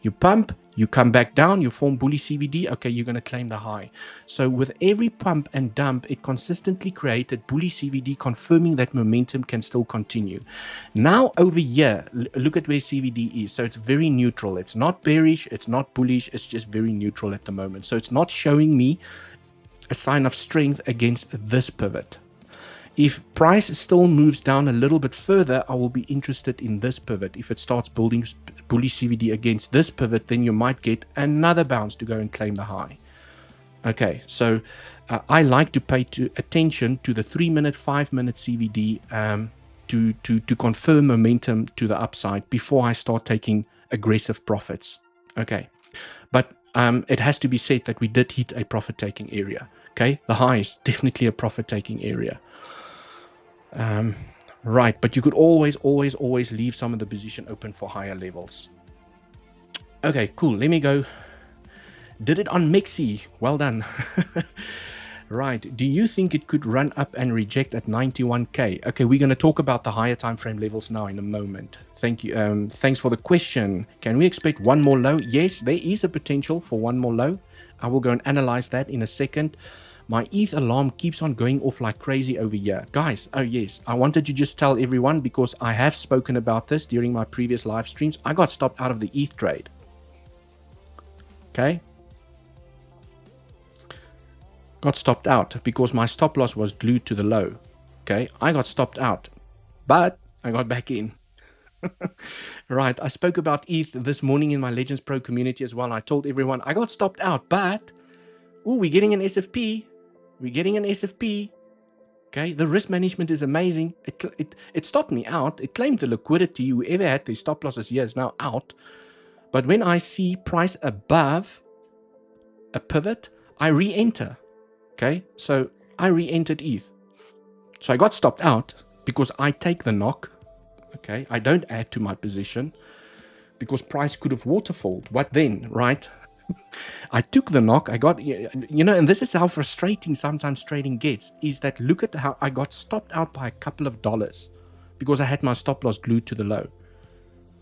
You pump, you come back down, you form bullish CVD, okay, you're going to claim the high. So with every pump and dump, it consistently created bullish CVD, confirming that momentum can still continue. Now over here, look at where CVD is. So it's very neutral. It's not bearish, it's not bullish, it's just very neutral at the moment. So it's not showing me a sign of strength against this pivot. If price still moves down a little bit further, I will be interested in this pivot. If it starts building bullish CVD against this pivot, then you might get another bounce to go and claim the high. Okay, so I like to pay attention to the 3-minute, 5-minute CVD to confirm momentum to the upside before I start taking aggressive profits. Okay, but it has to be said that we did hit a profit-taking area. Okay, the high is definitely a profit-taking area. Right, but you could always leave some of the position open for higher levels. Okay, cool. Let me go. Did it on 𝗞𝗄𝐶. Well done. Right. Do you think it could run up and reject at 91K? Okay, we're going to talk about the higher time frame levels now in a moment. Thank you. Thanks for the question. Can we expect one more low? Yes, there is a potential for one more low. I will go and analyze that in a second. My ETH alarm keeps on going off like crazy over here. Guys, oh yes, I wanted to just tell everyone, because I have spoken about this during my previous live streams. I got stopped out of the ETH trade. Okay. Got stopped out because my stop loss was glued to the low. Okay. I got stopped out, but I got back in. Right. I spoke about ETH this morning in my Legends Pro community as well. I told everyone I got stopped out, but we're getting an SFP. We're getting an SFP. Okay, the risk management is amazing. It stopped me out. It claimed the liquidity. Whoever had their stop losses here is now out. But when I see price above a pivot, I re-enter. Okay, so I re-entered ETH. So I got stopped out because I take the knock. Okay, I don't add to my position because price could have waterfalled. What then, right? I took the knock. I got, and this is how frustrating sometimes trading gets, is that look at how I got stopped out by a couple of dollars because I had my stop loss glued to the low.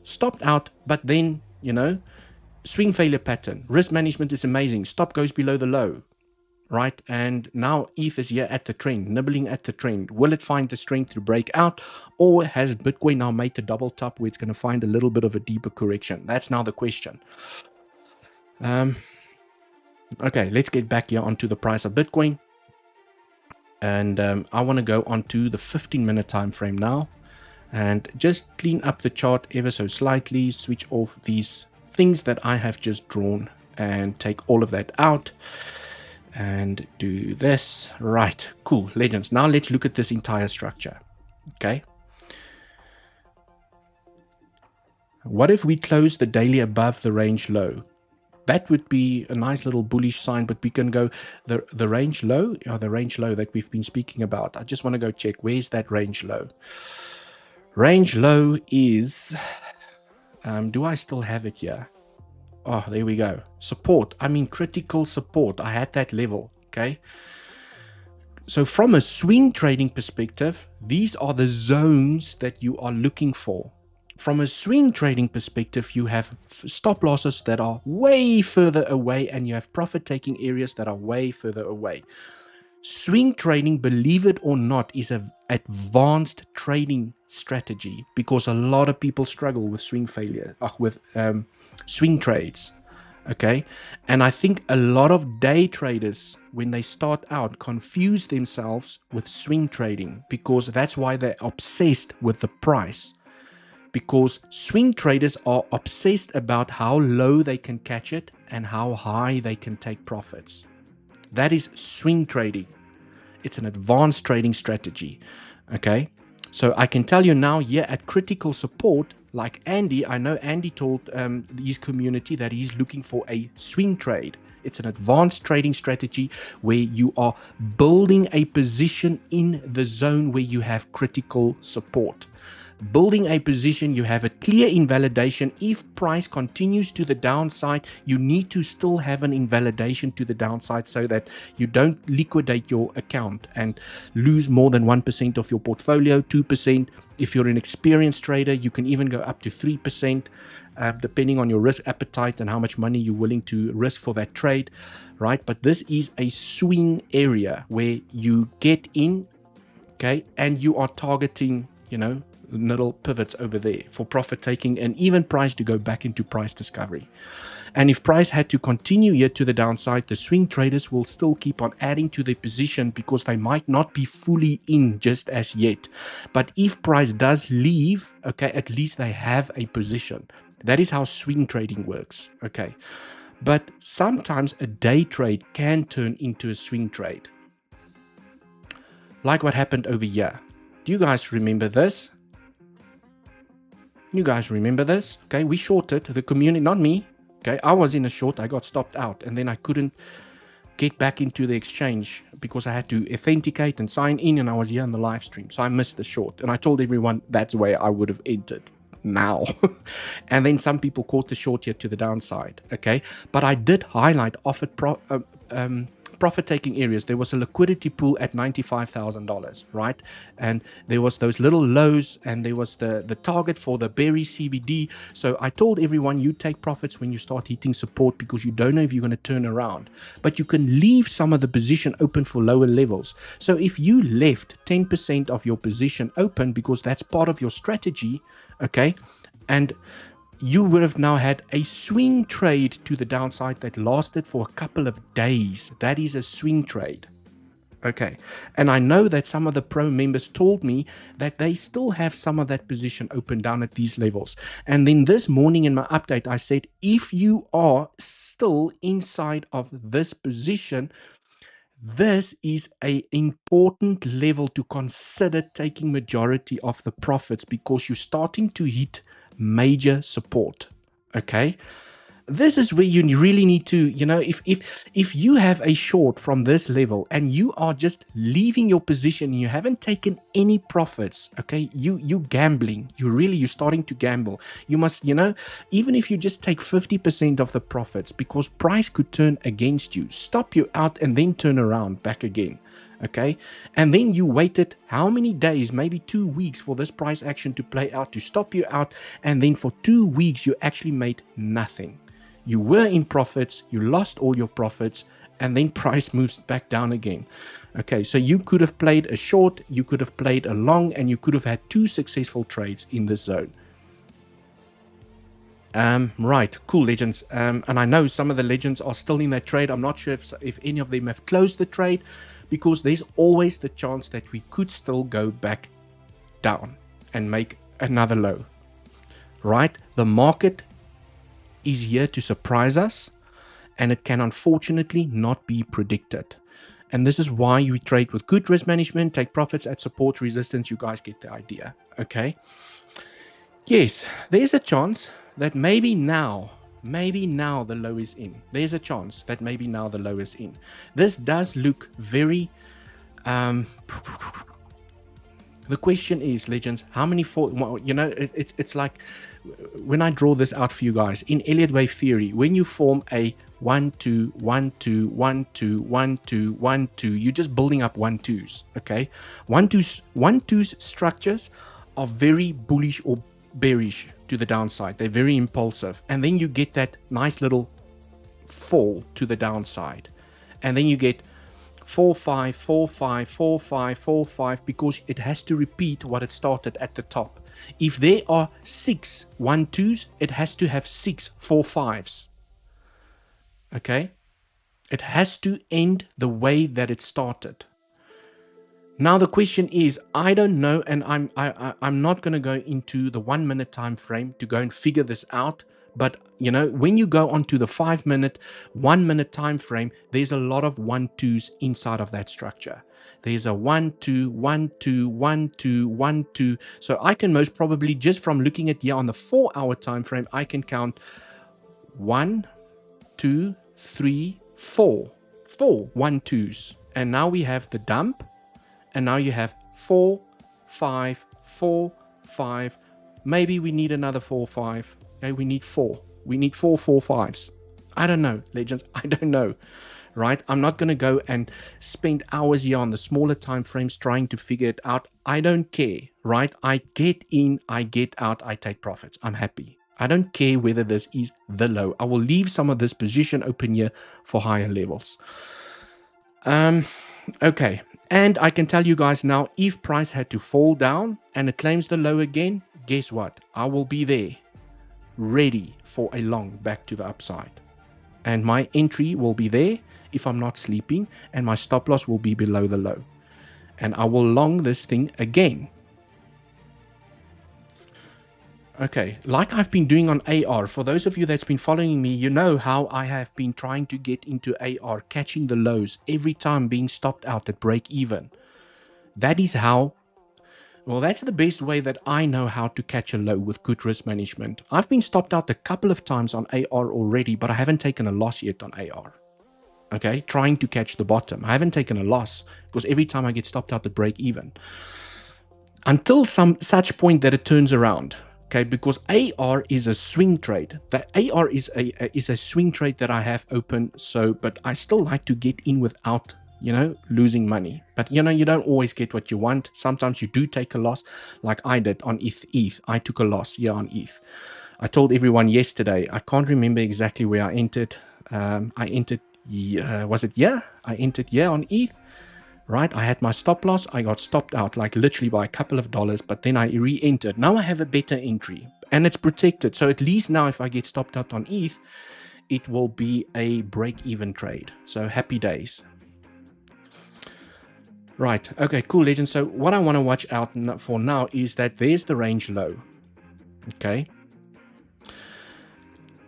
Stopped out, but then, swing failure pattern. Risk management is amazing. Stop goes below the low, right? And now ETH is here at the trend, nibbling at the trend. Will it find the strength to break out, or has Bitcoin now made the double top where it's going to find a little bit of a deeper correction? That's now the question. Okay, let's get back here onto the price of Bitcoin. And I want to go onto the 15-minute time frame now and just clean up the chart ever so slightly, switch off these things that I have just drawn and take all of that out and do this. Right, cool, legends. Now let's look at this entire structure. Okay. What if we close the daily above the range low? That would be a nice little bullish sign, but we can go the range low, or the range low that we've been speaking about. I just want to go check. Where's that range low? Range low is, do I still have it here? Oh, there we go. Support. I mean, critical support. I had that level. Okay. So from a swing trading perspective, these are the zones that you are looking for. From a swing trading perspective, you have stop losses that are way further away, and you have profit-taking areas that are way further away. Swing trading, believe it or not, is an advanced trading strategy because a lot of people struggle with swing trades. Okay, and I think a lot of day traders, when they start out, confuse themselves with swing trading because that's why they're obsessed with the price. Because swing traders are obsessed about how low they can catch it and how high they can take profits. That is swing trading. It's an advanced trading strategy. Okay. So I can tell you now here at critical support, like Andy, I know Andy told his community that he's looking for a swing trade. It's an advanced trading strategy where you are building a position in the zone where you have critical support. Building a position, you have a clear invalidation. If price continues to the downside, you need to still have an invalidation to the downside so that you don't liquidate your account and lose more than 1% of your portfolio, 2%. If you're an experienced trader, you can even go up to 3%, depending on your risk appetite and how much money you're willing to risk for that trade, right? But this is a swing area where you get in, okay, and you are targeting, little pivots over there for profit taking and even price to go back into price discovery. And if price had to continue here to the downside, the swing traders will still keep on adding to their position because they might not be fully in just as yet. But if price does leave, okay, at least they have a position. That is how swing trading works, okay. But sometimes a day trade can turn into a swing trade. Like what happened over here. Do you guys remember this? You guys remember this? Okay, we shorted the community, not me. Okay, I was in a short, I got stopped out, and then I couldn't get back into the exchange because I had to authenticate and sign in, and I was here on the live stream. So I missed the short, and I told everyone that's where I would have entered now. And then some people caught the short here to the downside. Okay, but I did highlight offered profit-taking areas. There was a liquidity pool at $95,000, right? And there was those little lows, and there was the target for the berry CVD. So I told everyone, you take profits when you start hitting support because you don't know if you're going to turn around. But you can leave some of the position open for lower levels. So if you left 10% of your position open because that's part of your strategy, okay, and you would have now had a swing trade to the downside that lasted for a couple of days. That is a swing trade. Okay. And I know that some of the pro members told me that they still have some of that position open down at these levels. And then this morning in my update, I said, if you are still inside of this position, this is an important level to consider taking majority of the profits because you're starting to hit major support. Okay, this is where you really need to, if you have a short from this level and you are just leaving your position and you haven't taken any profits, okay, you gambling. You're starting to gamble. You must, even if you just take 50% of the profits because price could turn against you, stop you out and then turn around back again. Okay, and then you waited how many days, maybe 2 weeks for this price action to play out, to stop you out, and then for 2 weeks you actually made nothing. You were in profits, you lost all your profits, and then price moves back down again. Okay, so you could have played a short, you could have played a long, and you could have had 2 successful trades in this zone. Right, cool, legends. And I know some of the legends are still in that trade. I'm not sure if any of them have closed the trade, because there's always the chance that we could still go back down and make another low, right? The market is here to surprise us, and it can unfortunately not be predicted. And this is why you trade with good risk management, take profits at support resistance. You guys get the idea, okay? Yes, there's a chance that maybe now the low is in. There's a chance that maybe now the low is in. This does look very the question is, legends, how many it's like when I draw this out for you guys in Elliott wave theory, when you form a 1 2 1 2 1 2 1 2 1 2, you're just building up 1 2s, okay? 1 2s structures are very bullish or bearish to the downside. They're very impulsive, and then you get that nice little fall to the downside, and then you get 4 5 4 5 4 5 4 5 because it has to repeat what it started at the top. If there are 6 1 2s, it has to have 6 4 5s. Okay, it has to end the way that it started. Now the question is, I don't know, and I'm not going to go into the 1 minute time frame to go and figure this out, But, you know, when you go onto the 5 minute, 1 minute time frame, there's a lot of 1-2s inside of that structure. There's a 1, 2, 1, 2, 1, 2, 1, 2. So I can most probably, just from looking at here on the 4-hour time frame, I can count 1, 2, 3, 4. 4 1-2s. And now we have the dump. And now you have 4, 5, 4, 5. Maybe we need another 4, 5. Okay, we need 4. We need 4 5s. I don't know, legends. I don't know. Right? I'm not going to go and spend hours here on the smaller time frames trying to figure it out. I don't care. Right? I get in, I get out, I take profits. I'm happy. I don't care whether this is the low. I will leave some of this position open here for higher levels. Okay. And I can tell you guys now, if price had to fall down and it claims the low again, guess what? I will be there, ready for a long back to the upside. And my entry will be there if I'm not sleeping, and my stop loss will be below the low. And I will long this thing again. Okay, like I've been doing on AR, for those of you that's been following me, you know how I have been trying to get into AR, catching the lows every time being stopped out at break even. That is how, well, that's the best way that I know how to catch a low with good risk management. I've been stopped out a couple of times on AR already, but I haven't taken a loss yet on AR. Okay, trying to catch the bottom. I haven't taken a loss because every time I get stopped out at break even. Until some such point that it turns around. Okay, because AR is a swing trade. That AR is a swing trade that I have open. So, but I still like to get in without, you know, losing money. But you know, you don't always get what you want. Sometimes you do take a loss, like I did on ETH. I took a loss here on ETH. I told everyone yesterday. I can't remember exactly where I entered. I entered. Was it here? I entered here on ETH. Right, I had my stop loss. I got stopped out like literally by a couple of dollars, but then I re-entered. Now I have a better entry and it's protected. So at least now if I get stopped out on ETH, it will be a break-even trade. So happy days. Right, okay, cool, legends. So what I want to watch out for now is that there's the range low. Okay.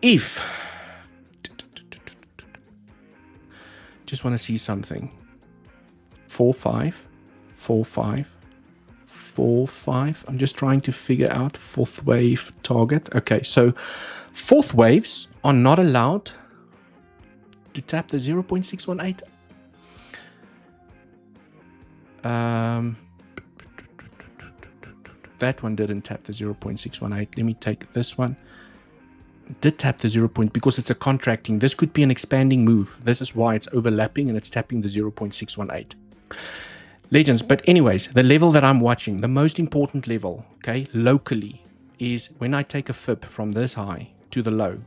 If, just want to see something. 4 5 4 5 4 5. I'm just trying to figure out fourth wave target. Okay, so fourth waves are not allowed to tap the 0.618. That one didn't tap the 0.618. Let me take this one. It did tap the 0. Because it's a contracting. This could be an expanding move. This is why it's overlapping and it's tapping the 0.618. Legends, but anyways, the level that I'm watching, the most important level, okay, locally, is when I take a fib from this high to the low.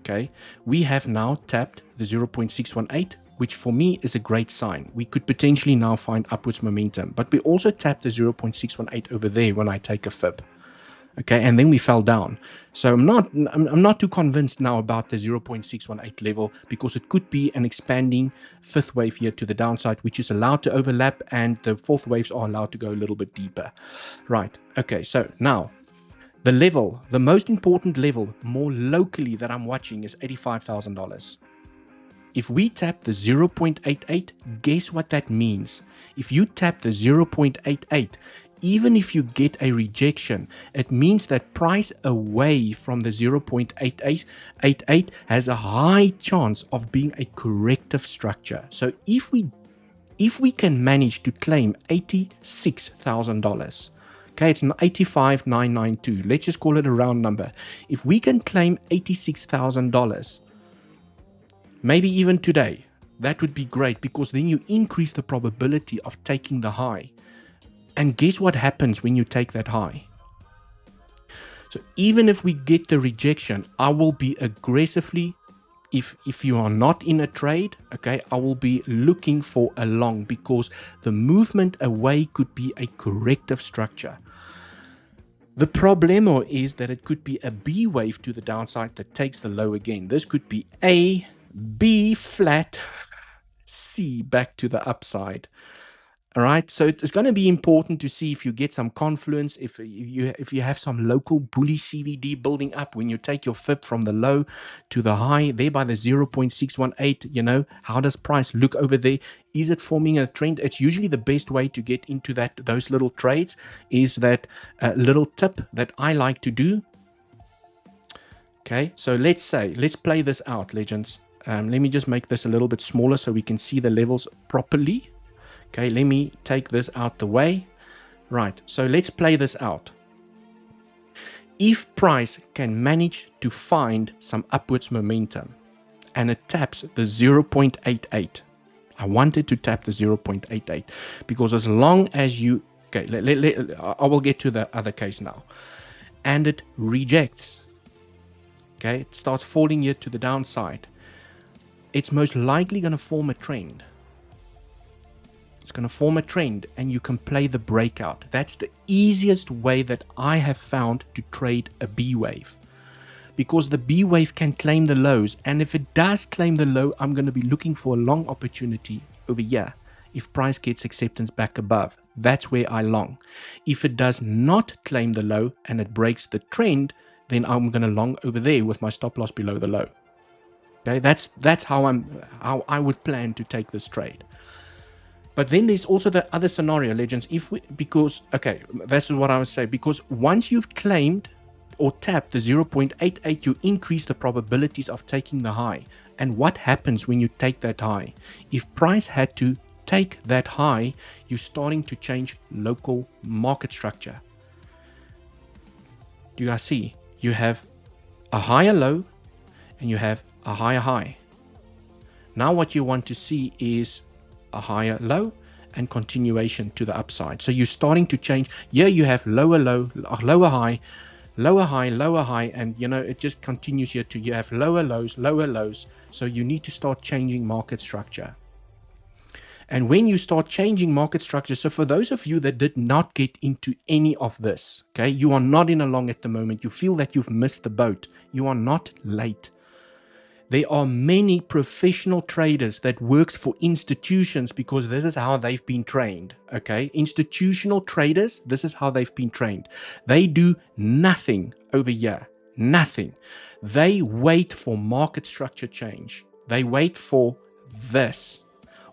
Okay, we have now tapped the 0.618, which for me is a great sign. We could potentially now find upwards momentum, but we also tapped the 0.618 over there when I take a fib. Okay, and then we fell down. So I'm not too convinced now about the 0.618 level, because it could be an expanding fifth wave here to the downside, which is allowed to overlap, and the fourth waves are allowed to go a little bit deeper. Right, okay, so now the level, the most important level more locally that I'm watching is $85,000. If we tap the 0.88, guess what that means? If you tap the 0.88, even if you get a rejection, it means that price away from the 0.88 has a high chance of being a corrective structure. So if we can manage to claim $86,000, okay, it's 85,992. Let's just call it a round number. If we can claim $86,000, maybe even today, that would be great, because then you increase the probability of taking the high. And guess what happens when you take that high? So even if we get the rejection, I will be aggressively, if you are not in a trade, okay, I will be looking for a long, because the movement away could be a corrective structure. The problemo is that it could be a B wave to the downside that takes the low again. This could be A, B flat, C back to the upside. All right, so it's going to be important to see if you get some confluence, if you have some local bullish CVD building up when you take your FIB from the low to the high, there by the 0.618, you know, how does price look over there? Is it forming a trend? It's usually the best way to get into those little trades is that little tip that I like to do. Okay, so let's play this out, legends. Let me just make this a little bit smaller so we can see the levels properly. Okay, let me take this out the way. Right, so let's play this out. If price can manage to find some upwards momentum and it taps the 0.88, I wanted to tap the 0.88 because as long as you, okay, I will get to the other case now, and it rejects, okay, it starts falling here to the downside, it's most likely going to form a trend. It's going to form a trend and you can play the breakout. That's the easiest way that I have found to trade a B wave, because the B wave can claim the lows, and if it does claim the low, I'm going to be looking for a long opportunity over here. If price gets acceptance back above, that's where I long. If it does not claim the low and it breaks the trend, then I'm going to long over there with my stop loss below the low. Okay, that's how I would plan to take this trade. But then there's also the other scenario, legends. Okay, that's what I would say. Because once you've claimed or tapped the 0.88, you increase the probabilities of taking the high. And what happens when you take that high? If price had to take that high, you're starting to change local market structure. Do you guys see? You have a higher low and you have a higher high. Now what you want to see is a higher low and continuation to the upside. So you're starting to change. Here you have lower low, lower high, lower high, lower high, and you know it just continues here to you have lower lows, lower lows. So you need to start changing market structure. And when you start changing market structure, so for those of you that did not get into any of this, okay, you are not in a long at the moment, you feel that you've missed the boat, you are not late. There are many professional traders that works for institutions because this is how they've been trained, okay? Institutional traders, this is how they've been trained. They do nothing over here, nothing. They wait for market structure change. They wait for this.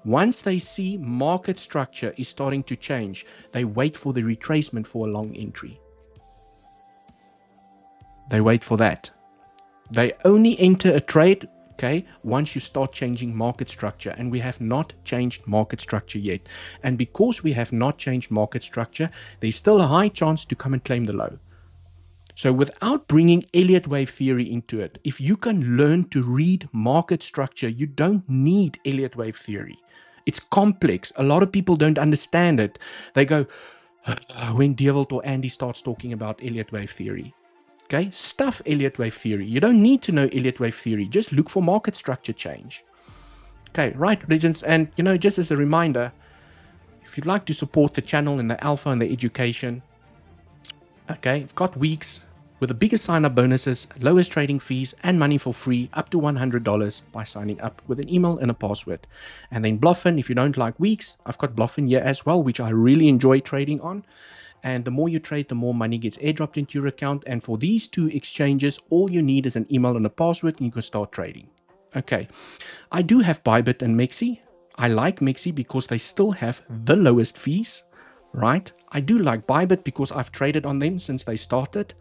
Once they see market structure is starting to change, they wait for the retracement for a long entry. They wait for that. They only enter a trade, okay, once you start changing market structure, and we have not changed market structure yet. And because we have not changed market structure, there's still a high chance to come and claim the low. So without bringing Elliott wave theory into it, if you can learn to read market structure, you don't need Elliott wave theory. It's complex. A lot of people don't understand it. They go, when Dewald or Andy starts talking about Elliott wave theory. Okay, stuff Elliott wave theory. You don't need to know Elliott wave theory. Just look for market structure change. Okay, right, legends. And, you know, just as a reminder, if you'd like to support the channel and the alpha and the education, okay, I've got weeks with the biggest sign-up bonuses, lowest trading fees, and money for free, up to $100 by signing up with an email and a password. And then Bluffin, if you don't like weeks, I've got Bluffin here as well, which I really enjoy trading on. And the more you trade, the more money gets airdropped into your account. And for these two exchanges, all you need is an email and a password, and you can start trading. Okay, I do have Bybit and 𝗖𝗄𝗄𝗅. I like 𝗖𝗄𝗅 because they still have the lowest fees, right? I do like Bybit because I've traded on them since they started.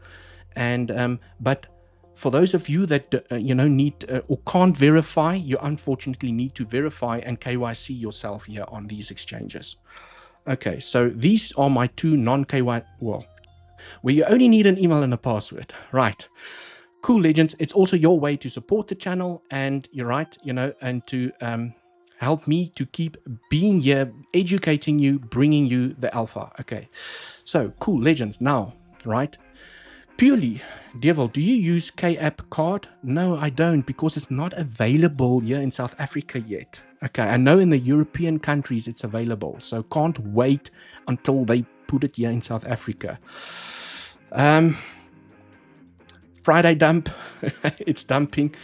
And but for those of you that need or can't verify, you unfortunately need to verify and KYC yourself here on these exchanges. Okay, so these are my two non-KY, well, where you only need an email and a password, right? Cool, legends. It's also your way to support the channel, and you're right, and to help me to keep being here, educating you, bringing you the alpha. Okay, so cool, legends. Now, right? Purely, Dewald, do you use 𝗖𝗄𝗆 card? No, I don't, because it's not available here in South Africa yet. Okay, I know in the European countries it's available, so can't wait until they put it here in South Africa. Friday dump, it's dumping.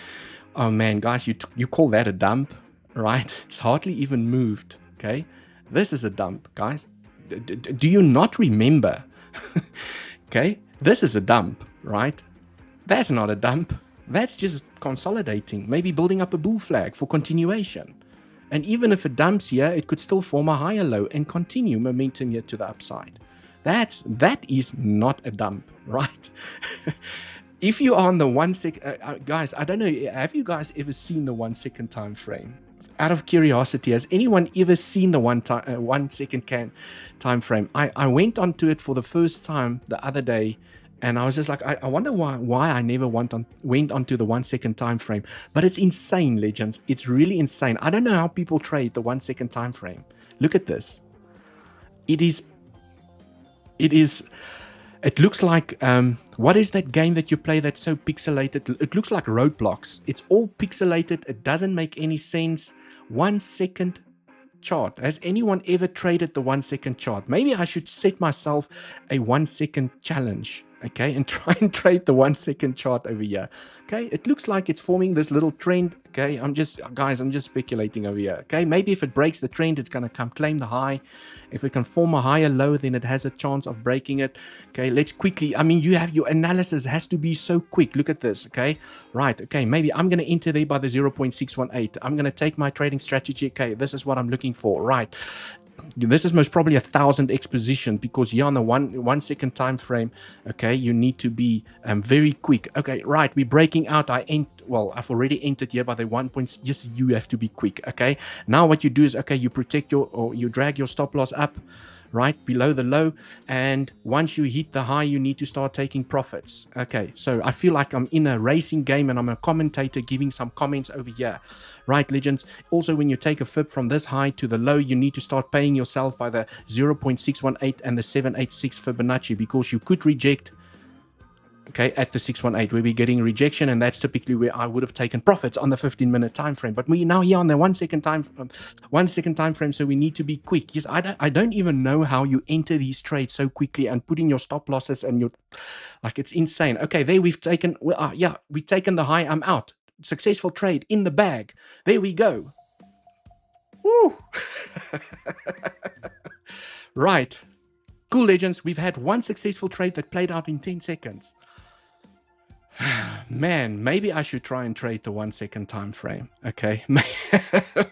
Oh man, guys, you call that a dump, right? It's hardly even moved, okay? This is a dump, guys. Do you not remember? Okay, this is a dump, right? That's not a dump. That's just consolidating, maybe building up a bull flag for continuation. And even if it dumps here, it could still form a higher low and continue momentum here to the upside. That is not a dump, right? If you are on the 1 second, guys, I don't know, have you guys ever seen the 1 second time frame? Out of curiosity, has anyone ever seen the 1 second time frame? I went onto it for the first time the other day, and I was just like, I wonder why I never went onto the 1 second time frame. But it's insane, legends. It's really insane. I don't know how people trade the 1 second time frame. Look at this. It looks like, what is that game that you play that's so pixelated? It looks like Roadblocks. It's all pixelated. It doesn't make any sense. 1 second chart. Has anyone ever traded the 1 second chart? Maybe I should set myself a 1 second challenge, okay, and try and trade the 1 second chart over here. Okay, it looks like it's forming this little trend. Okay, I'm just speculating over here. Okay, maybe if it breaks the trend, it's going to come claim the high. If it can form a higher low, then it has a chance of breaking it. Okay, let's quickly, I mean, you have your analysis has to be so quick. Look at this. Okay, right. Okay, maybe I'm going to enter there by the 0.618. I'm going to take my trading strategy. Okay, this is what I'm looking for. Right. This is most probably 1,000x position, because here on the 1 second time frame, okay, you need to be very quick. Okay, right, we're breaking out. I've already entered here by the 1 point. Yes, you have to be quick. Okay, now what you do is, okay, you protect you drag your stop loss up right below the low, and once you hit the high, you need to start taking profits. Okay, so I feel like I'm in a racing game and I'm a commentator giving some comments over here, right, legends? Also, when you take a fib from this high to the low, you need to start paying yourself by the 0.618 and the 786 Fibonacci, because you could reject, okay, at the 618 where we're getting rejection, and that's typically where I would have taken profits on the 15-minute time frame. But we're now here on the 1 second time frame, so we need to be quick. Yes, I don't even know how you enter these trades so quickly and put in your stop losses, and your, like, it's insane. Okay, there we've taken the high. I'm out. Successful trade in the bag. There we go. Woo. Right. Cool, legends. We've had one successful trade that played out in 10 seconds. Man, maybe I should try and trade the 1 second time frame. Okay.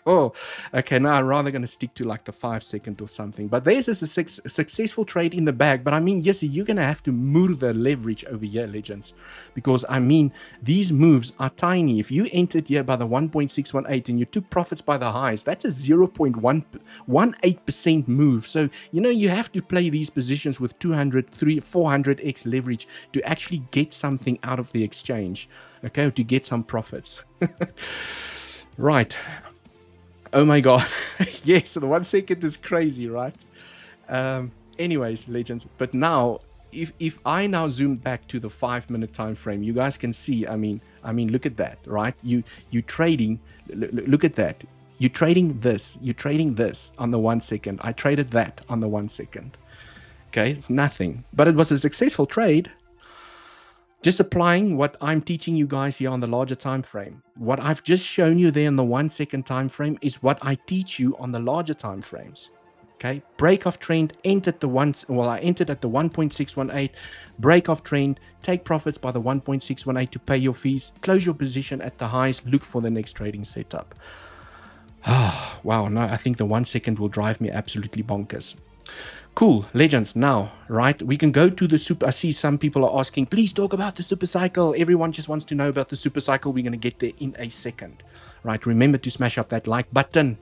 Oh, okay. Now I'm rather going to stick to like the 5 second or something. But there's a successful trade in the bag. But I mean, yes, you're going to have to move the leverage over here, legends, because I mean, these moves are tiny. If you entered here by the 1.618 and you took profits by the highs, that's a 0.18% move. So, you know, you have to play these positions with 200, 300, 400x leverage to actually get something out of the exchange, okay, to get some profits. Right. Oh my god. Yes, the 1 second is crazy, right? Anyways, legends, but now if I now zoom back to the 5 minute time frame, you guys can see, I mean look at that, right? You trading, look at that. You're trading this on the 1 second. I traded that on the 1 second. Okay, it's nothing, but it was a successful trade. Just applying what I'm teaching you guys here on the larger time frame. What I've just shown you there in the 1 second time frame is what I teach you on the larger time frames. Okay, break of trend, I entered at the 1.618, break of trend, take profits by the 1.618 to pay your fees, close your position at the highs, look for the next trading setup. Oh, wow, no, I think the 1 second will drive me absolutely bonkers. Cool, legends. Now, right, we can go to the super. I see some people are asking, please talk about the super cycle. Everyone just wants to know about the super cycle. We're going to get there in a second. Right, remember to smash up that like button.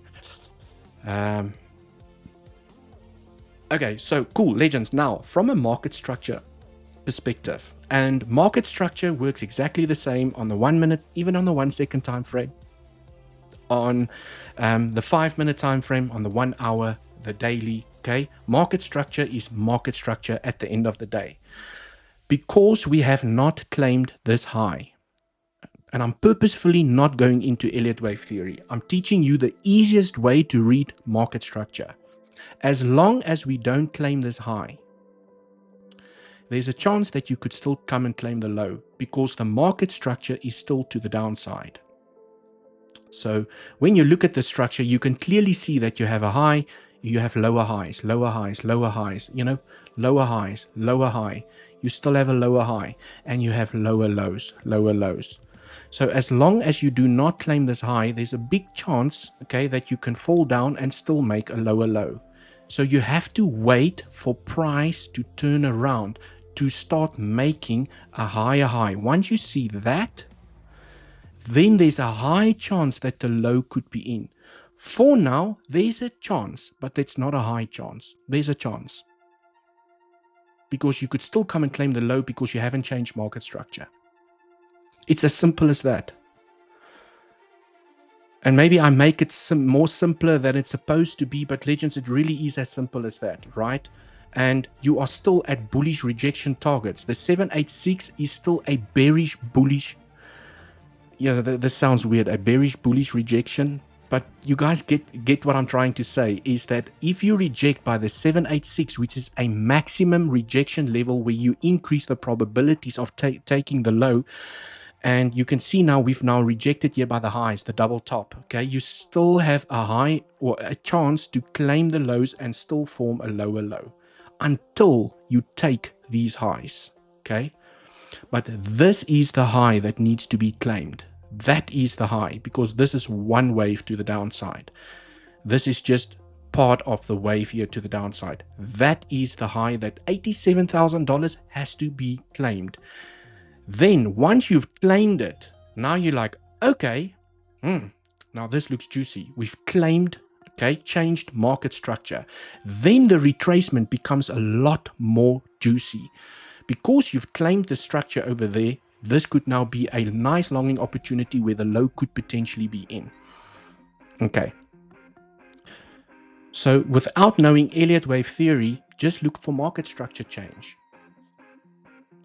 Okay, so cool, legends. Now, from a market structure perspective, and market structure works exactly the same on the 1 minute, even on the 1 second time frame, on the 5 minute time frame, on the 1 hour, the daily. Okay, market structure is market structure at the end of the day. Because we have not claimed this high, and I'm purposefully not going into Elliott wave theory, I'm teaching you the easiest way to read market structure. As long as we don't claim this high, there's a chance that you could still come and claim the low, because the market structure is still to the downside. So when you look at the structure, you can clearly see that you have a high, you have lower highs, lower highs, lower highs, you know, lower highs, lower high. You still have a lower high, and you have lower lows, lower lows. So as long as you do not claim this high, there's a big chance, okay, that you can fall down and still make a lower low. So you have to wait for price to turn around to start making a higher high. Once you see that, then there's a high chance that the low could be in. For now, there's a chance, but it's not a high chance. There's a chance. Because you could still come and claim the low because you haven't changed market structure. It's as simple as that. And maybe I make it more simpler than it's supposed to be, but legends, it really is as simple as that, right? And you are still at bullish rejection targets. The 786 is still a bearish bullish. Yeah, this sounds weird. A bearish bullish rejection. But you guys get what I'm trying to say, is that if you reject by the 786, which is a maximum rejection level where you increase the probabilities of taking the low, and you can see now we've now rejected here by the highs, the double top, okay? You still have a high or a chance to claim the lows and still form a lower low until you take these highs, okay? But this is the high that needs to be claimed. That is the high, because this is one wave to the downside. This is just part of the wave here to the downside. That is the high that $87,000 has to be claimed. Then once you've claimed it, now you're like, okay, now this looks juicy. We've claimed, okay, changed market structure. Then the retracement becomes a lot more juicy. Because you've claimed the structure over there, this could now be a nice longing opportunity where the low could potentially be in. Okay. So without knowing Elliott wave theory, just look for market structure change.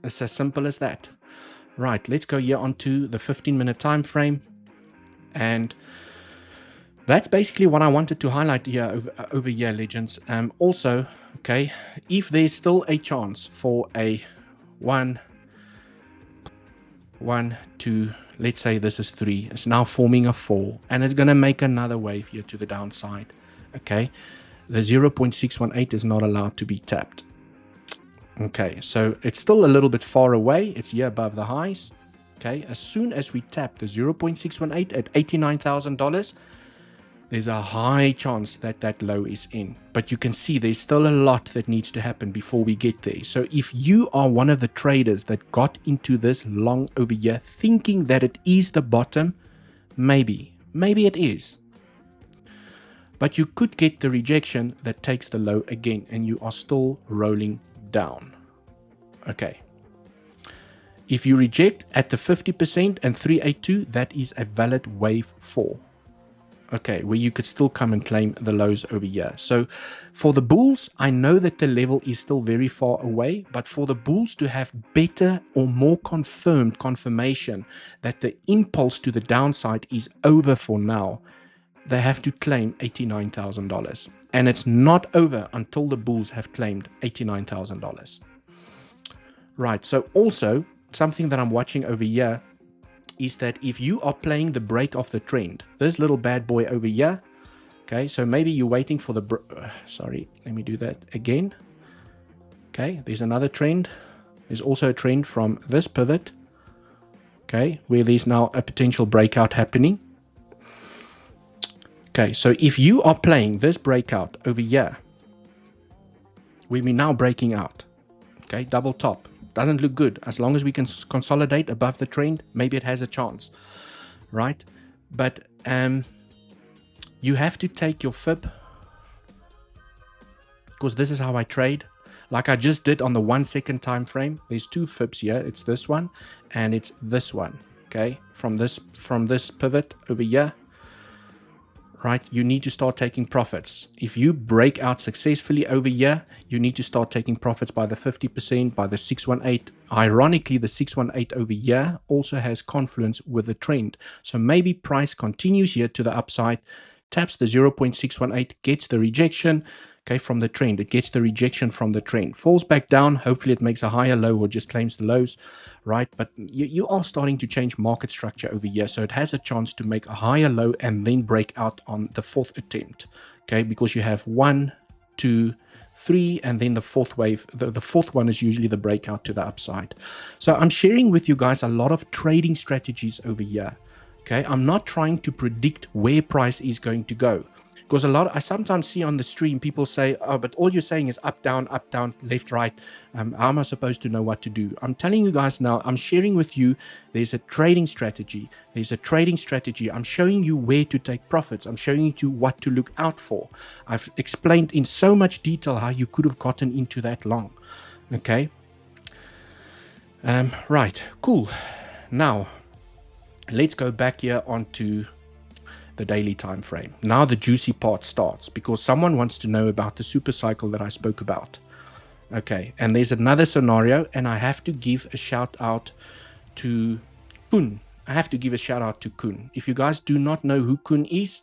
It's as simple as that. Right, let's go here onto the 15-minute time frame. And that's basically what I wanted to highlight here over here, legends. Also, okay, if there's still a chance for a 1, 2, let's say this is 3, it's now forming a 4, and it's going to make another wave here to the downside. Okay, the 0.618 is not allowed to be tapped. Okay, so it's still a little bit far away. It's here above the highs. Okay, as soon as we tap the 0.618 at $89,000, there's a high chance that that low is in. But you can see there's still a lot that needs to happen before we get there. So if you are one of the traders that got into this long over here thinking that it is the bottom, maybe it is. But you could get the rejection that takes the low again, and you are still rolling down. Okay. If you reject at the 50% and 382, that is a valid wave 4. Okay, where you could still come and claim the lows over here. So for the bulls, I know that the level is still very far away, but for the bulls to have better or more confirmation that the impulse to the downside is over for now, they have to claim $89,000. And it's not over until the bulls have claimed $89,000. Right, so also something that I'm watching over here is that if you are playing the break of the trend, this little bad boy over here, okay, so maybe you're waiting for the, sorry, let me do that again. Okay, there's another trend. There's also a trend from this pivot, okay, where there's now a potential breakout happening. Okay, so if you are playing this breakout over here, where we're now breaking out, okay, double top, doesn't look good. As long as we can consolidate above the trend, maybe it has a chance, right? But you have to take your fib, because this is how I trade. Like I just did on the 1 second time frame. There's two fibs here. It's this one and it's this one. Okay, from this pivot over here. Right, you need to start taking profits. If you break out successfully over here, you need to start taking profits by the 50%, by the 618. Ironically, the 618 over here also has confluence with the trend. So maybe price continues here to the upside, taps the 0.618, gets the rejection, okay, from the trend. It gets the rejection from the trend, falls back down. Hopefully it makes a higher low or just claims the lows, right? But you are starting to change market structure over here. So it has a chance to make a higher low and then break out on the fourth attempt, okay? Because you have 1, 2, 3, and then the fourth wave. The fourth one is usually the breakout to the upside. So I'm sharing with you guys a lot of trading strategies over here. Okay, I'm not trying to predict where price is going to go. Because I sometimes see on the stream people say, oh, but all you're saying is up, down, left, right. How am I supposed to know what to do? I'm telling you guys now, I'm sharing with you, there's a trading strategy. There's a trading strategy. I'm showing you where to take profits. I'm showing you what to look out for. I've explained in so much detail how you could have gotten into that long. Okay. Right, cool. Now, let's go back here onto the daily time frame. Now the juicy part starts, because someone wants to know about the super cycle that I spoke about. Okay, and there's another scenario, and I have to give a shout out to Kun. I have to give a shout out to Kun. If you guys do not know who Kun is,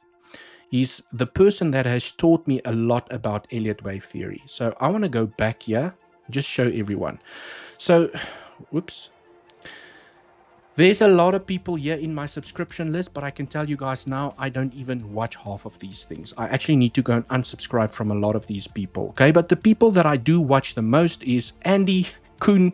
he's the person that has taught me a lot about Elliott wave theory. So I want to go back here, just show everyone. So, whoops. There's a lot of people here in my subscription list, but I can tell you guys now, I don't even watch half of these things. I actually need to go and unsubscribe from a lot of these people, okay? But the people that I do watch the most is Andy, Kun,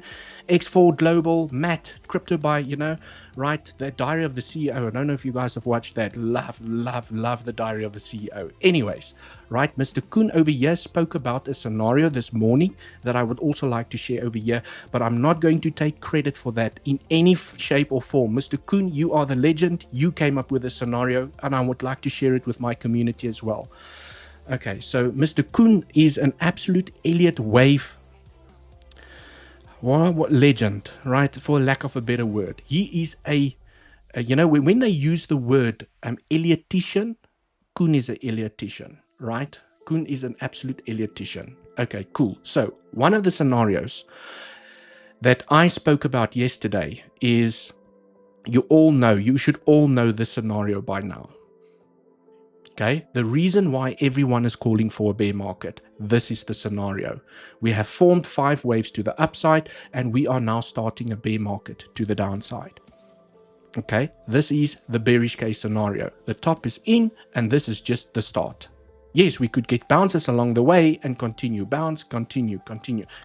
X4 Global, Matt, 𝗬𝗿𝗍𝗍, you know, right? The Diary of the CEO. I don't know if you guys have watched that. Love the Diary of the CEO. Anyways, right? Mr. Kun over here spoke about a scenario this morning that I would also like to share over here, but I'm not going to take credit for that in any shape or form. Mr. Kun, you are the legend. You came up with a scenario, and I would like to share it with my community as well. Okay, so Mr. Kun is an absolute Elliott wave what legend, right? For lack of a better word. He is you know, when they use the word Elliottician, Kun is an Elliottician, right? Kun is an absolute Elliottician. Okay, cool. So one of the scenarios that I spoke about yesterday is, you should all know this scenario by now. Okay, the reason why everyone is calling for a bear market, this is the scenario. We have formed 5 waves to the upside, and we are now starting a bear market to the downside. Okay, this is the bearish case scenario. The top is in, and this is just the start. Yes, we could get bounces along the way and continue, bounce, continue.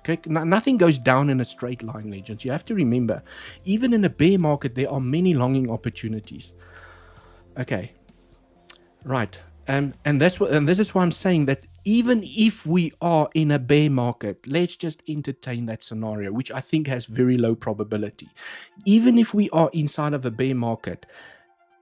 Okay, nothing goes down in a straight line, legends. You have to remember, even in a bear market, there are many longing opportunities. Okay. Right, and this is why I'm saying that even if we are in a bear market, let's just entertain that scenario, which I think has very low probability. Even if we are inside of a bear market,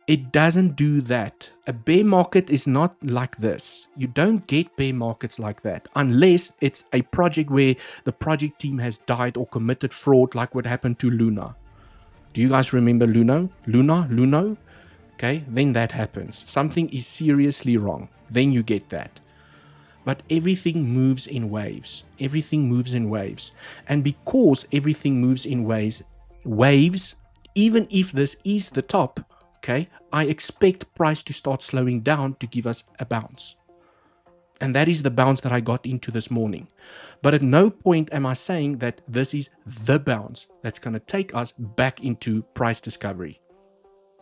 it doesn't do that. A bear market is not like this. You don't get bear markets like that unless it's a project where the project team has died or committed fraud, like what happened to Luna. Do you guys remember Luno? Okay, then that happens. Something is seriously wrong. Then you get that. But everything moves in waves. Everything moves in waves. And because everything moves in waves, even if this is the top, okay, I expect price to start slowing down to give us a bounce. And that is the bounce that I got into this morning. But at no point am I saying that this is the bounce that's going to take us back into price discovery.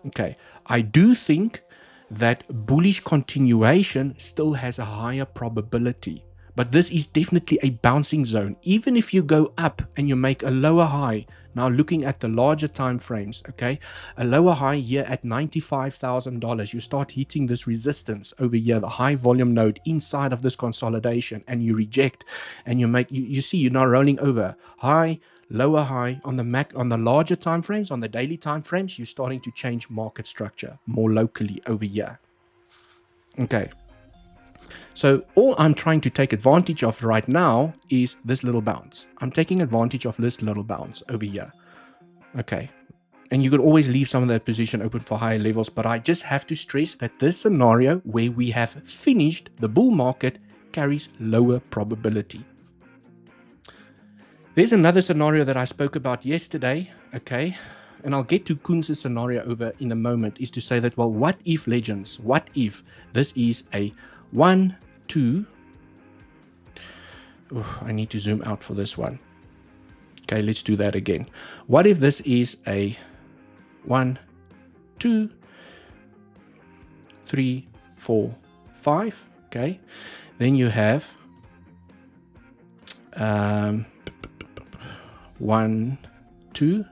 Okay, I do think that bullish continuation still has a higher probability, but this is definitely a bouncing zone. Even if you go up and you make a lower high, now looking at the larger time frames, okay, a lower high here at $95,000, you start hitting this resistance over here, the high volume node inside of this consolidation, and you reject, and you see you're now rolling over high, lower high on the larger time frames, on the daily time frames, you're starting to change market structure more locally over here. Okay, so all I'm trying to take advantage of right now is this little bounce. I'm taking advantage of this little bounce over here. Okay, and you could always leave some of that position open for higher levels, but I just have to stress that this scenario where we have finished the bull market carries lower probability. There's another scenario that I spoke about yesterday, okay, and I'll get to Kun's scenario over in a moment, is to say that, well, what if, legends, what if this is a 1, 2, I need to zoom out for this one. Okay, let's do that again. What if this is a 1, 2, 3, 4, 5, okay, then you have 1, 2,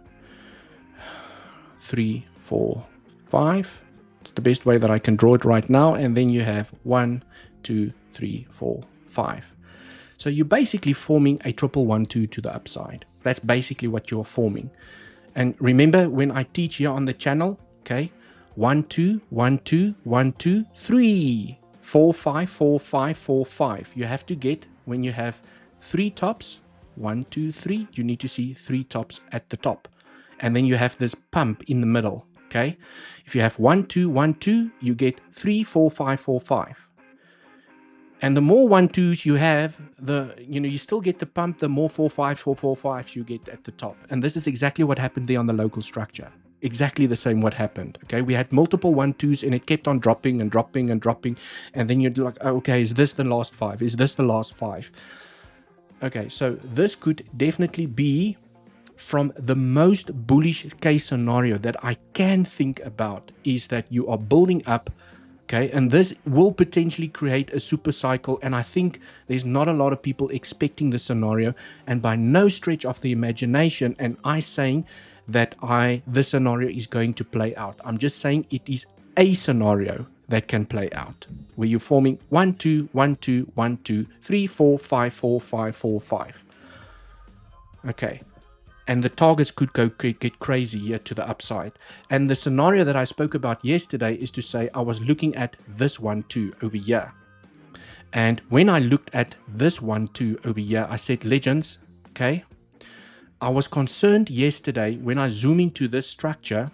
3, 4, 5. It's the best way that I can draw it right now. And then you have 1, 2, 3, 4, 5. So you're basically forming a 1112 to the upside. That's basically what you're forming. And remember, when I teach here on the channel, okay, 1, 2, 1, 2, 1, 2, 3, 4, 5, 4, 5, 4, 5. You have to get, when you have 3 tops, 1, 2, 3, you need to see 3 tops at the top. And then you have this pump in the middle, okay? If you have 1, 2, 1, 2, you get 3, 4, 5, 4, 5. And the more 1, 2s you have, you still get the pump, the more 4, 5, 4, 4, 5s you get at the top. And this is exactly what happened there on the local structure. Exactly the same what happened. Okay, we had multiple 1, 2s and it kept on dropping and dropping and dropping. And then you're like, oh, okay, is this the last 5? Is this the last 5? Okay, so this could definitely be from the most bullish case scenario that I can think about, is that you are building up. Okay, and this will potentially create a super cycle, and I think there's not a lot of people expecting this scenario, and by no stretch of the imagination am I saying that this scenario is going to play out. I'm just saying it is a scenario that can play out, where you're forming 1, 2, 1, 2, 1, 2, 3, 4, 5, 4, 5, 4, 5. Okay. And the targets could get crazy here to the upside. And the scenario that I spoke about yesterday is to say I was looking at this 1, 2 over here. And when I looked at this 1, 2 over here, I said, legends, okay, I was concerned yesterday when I zoom into this structure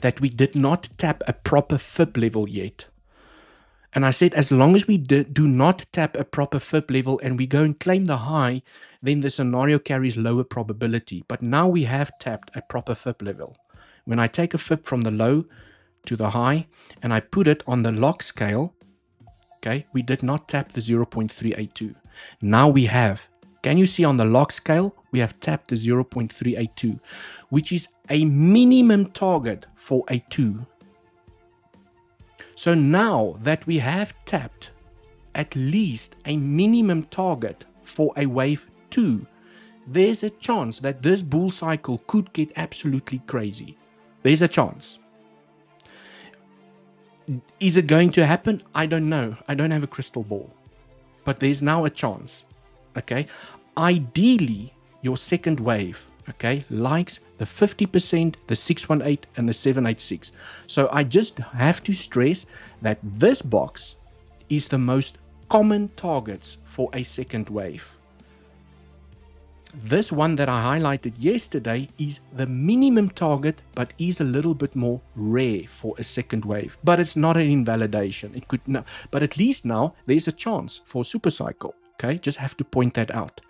that we did not tap a proper fib level yet. And I said, as long as we do not tap a proper fib level and we go and claim the high, then the scenario carries lower probability. But now we have tapped a proper fib level. When I take a fib from the low to the high and I put it on the log scale, okay, we did not tap the 0.382. Now we have. Can you see on the log scale, we have tapped the 0.382, which is a minimum target for a 2. So now that we have tapped at least a minimum target for a wave 2, there's a chance that this bull cycle could get absolutely crazy. There's a chance. Is it going to happen? I don't know. I don't have a crystal ball. But there's now a chance. Okay? Ideally, your second wave, okay, likes the 50%, the 618 and the 786. So I just have to stress that this box is the most common targets for a second wave. This one that I highlighted yesterday is the minimum target, but is a little bit more rare for a second wave. But it's not an invalidation. It could no, but at least now there's a chance for a super cycle. Okay, just have to point that out.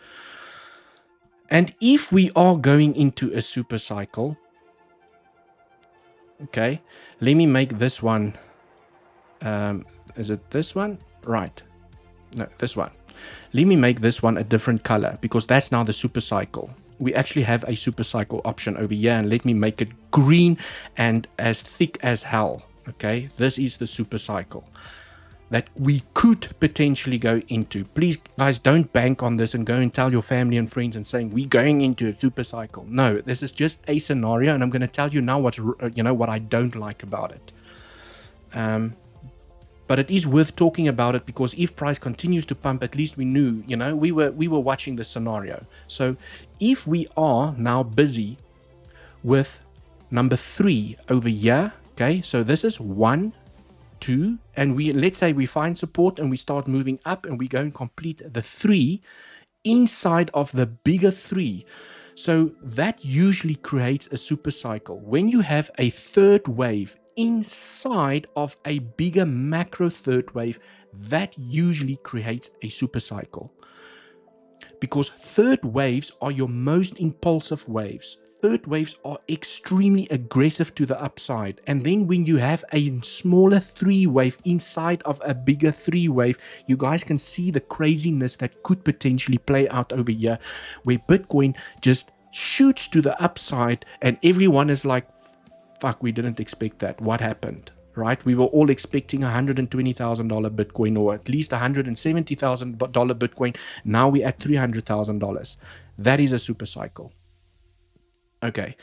And if we are going into a super cycle, okay, let me make this one. Is it this one? Right. No, this one. Let me make this one a different color, because that's now the super cycle. We actually have a super cycle option over here, and let me make it green and as thick as hell. Okay, this is the super cycle that we could potentially go into. Please, guys, don't bank on this and go and tell your family and friends and saying we're going into a super cycle. No, this is just a scenario, and I'm going to tell you now what I don't like about it. But it is worth talking about it, because if price continues to pump, at least we knew, we were watching the scenario. So if we are now busy with number 3 over here, okay, so this is 1, 2, and let's say we find support and we start moving up and we go and complete the 3 inside of the bigger 3. So that usually creates a super cycle. When you have a third wave inside of a bigger macro third wave, that usually creates a super cycle. Because third waves are your most impulsive waves. Third waves are extremely aggressive to the upside. And then when you have a smaller 3 wave inside of a bigger 3 wave, you guys can see the craziness that could potentially play out over here, where Bitcoin just shoots to the upside and everyone is like, fuck, we didn't expect that. What happened? right? We were all expecting $120,000 Bitcoin, or at least $170,000 Bitcoin. Now we're at $300,000. That is a super cycle. Okay.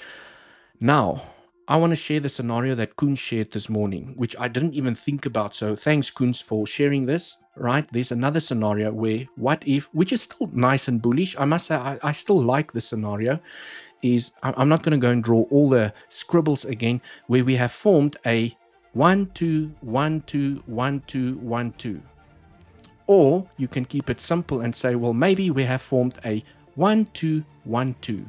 Now, I want to share the scenario that Koen shared this morning, which I didn't even think about. So thanks, Koen, for sharing this, right? There's another scenario where what if, which is still nice and bullish. I must say, I still like this scenario. I'm not going to go and draw all the scribbles again, where we have formed a 1, 2, 1, 2, 1, 2, 1, 2. Or you can keep it simple and say, well, maybe we have formed a 1, 2, 1, 2.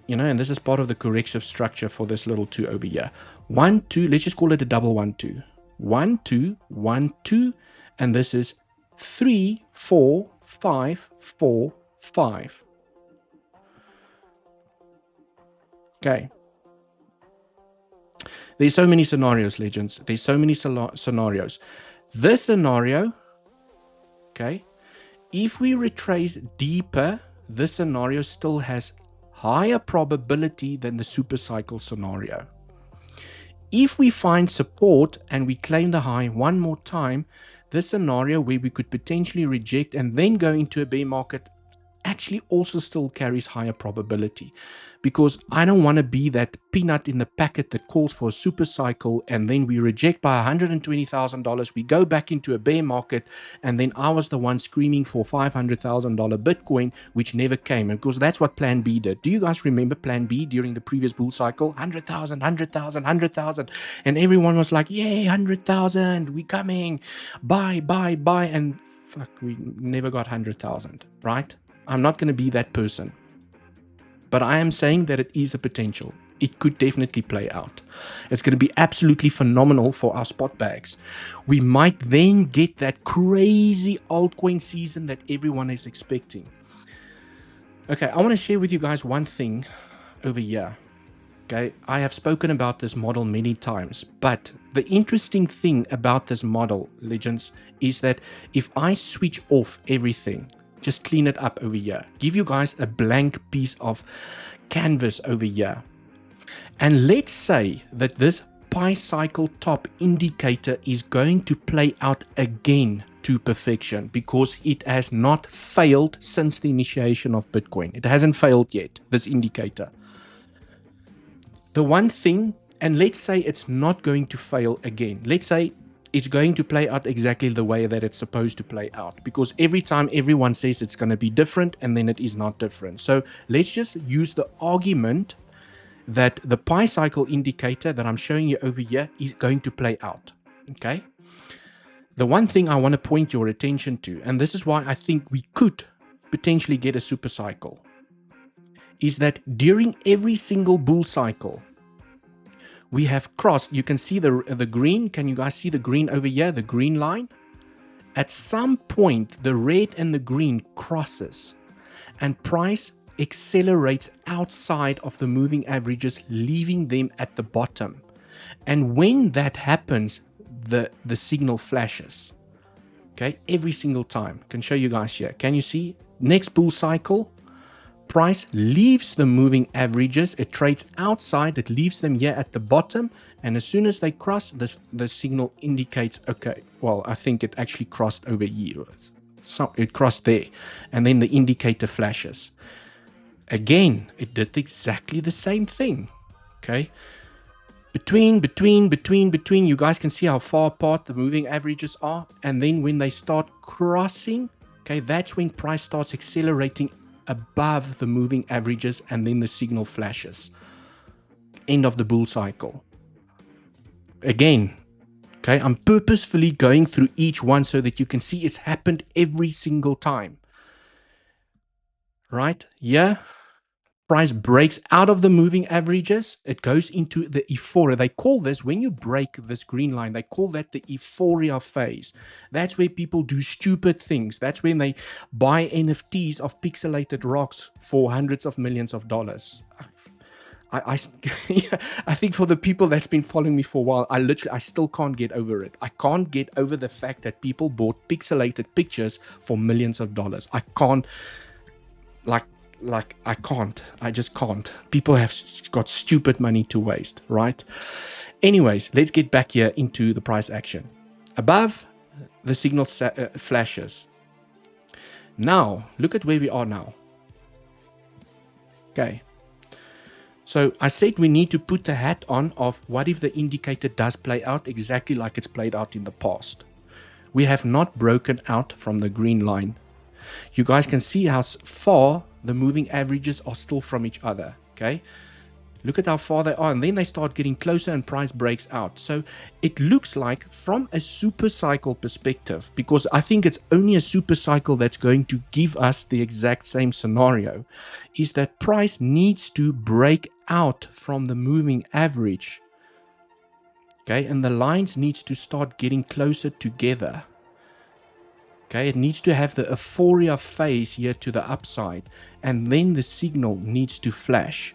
You know, and this is part of the corrective structure for this little 2 over here. 1, 2, let's just call it a double 1, 2. 1, 2, 1, 2, and this is 3, 4, 5, 4, 5. Okay. There's so many scenarios, legends. There's so many scenarios. This scenario, okay, if we retrace deeper, this scenario still has higher probability than the super cycle scenario. If we find support and we claim the high one more time, this scenario where we could potentially reject and then go into a bear market actually also still carries higher probability, because I don't want to be that peanut in the packet that calls for a super cycle and then we reject by $120,000. We go back into a bear market, and then I was the one screaming for $500,000 Bitcoin, which never came. And because that's what Plan B did. Do you guys remember Plan B during the previous bull cycle? 100,000, 100,000, 100,000, and everyone was like, "Yay, 100,000! We coming! Buy, buy, buy!" And fuck, we never got 100,000. Right? I'm not going to be that person. But I am saying that it is a potential. It could definitely play out. It's going to be absolutely phenomenal for our spot bags. We might then get that crazy altcoin season that everyone is expecting. Okay, I want to share with you guys one thing over here. Okay, I have spoken about this model many times, but the interesting thing about this model, legends, is that if I switch off everything, just clean it up over here, give you guys a blank piece of canvas over here, and let's say that this pi cycle top indicator is going to play out again to perfection, because it has not failed since the initiation of Bitcoin. It hasn't failed yet, this indicator. The one thing, and let's say it's not going to fail again. Let's say it's going to play out exactly the way that it's supposed to play out, because every time everyone says it's going to be different, and then it is not different. So let's just use the argument that the pi cycle indicator that I'm showing you over here is going to play out. Okay. The one thing I want to point your attention to, and this is why I think we could potentially get a super cycle, is that during every single bull cycle, we have crossed, you can see the green. Can you guys see the green over here, the green line? At some point, the red and the green crosses, and price accelerates outside of the moving averages, leaving them at the bottom. And when that happens, the signal flashes. Okay, every single time. I can show you guys here. Can you see? Next bull cycle, price leaves the moving averages, it trades outside, it leaves them here at the bottom, and as soon as they cross, the signal indicates, okay, well, I think it actually crossed over here. So it crossed there, and then the indicator flashes. Again, it did exactly the same thing. Okay, between, you guys can see how far apart the moving averages are, and then when they start crossing, okay, that's when price starts accelerating above the moving averages, and then the signal flashes. End of the bull cycle. Again, okay, I'm purposefully going through each one so that you can see it's happened every single time. Right? Yeah. Price breaks out of the moving averages. It goes into the euphoria. They call this, when you break this green line, they call that the euphoria phase. That's where people do stupid things. That's when they buy NFTs of pixelated rocks for hundreds of millions of dollars. I think for the people that's been following me for a while, I still can't get over it. I can't get over the fact that people bought pixelated pictures for millions of dollars. I can't, like, like, I just can't. People have got stupid money to waste, right? Anyways, let's get back here into the price action. Above, the signal flashes. Now, look at where we are now. Okay. So I said we need to put the hat on of what if the indicator does play out exactly like it's played out in the past. We have not broken out from the green line. You guys can see how far the moving averages are still from each other. Okay. Look at how far they are, and then they start getting closer and price breaks out. So it looks like from a super cycle perspective, because I think it's only a super cycle that's going to give us the exact same scenario, is that price needs to break out from the moving average. Okay, and the lines needs to start getting closer together. Okay, it needs to have the euphoria phase here to the upside, and then the signal needs to flash.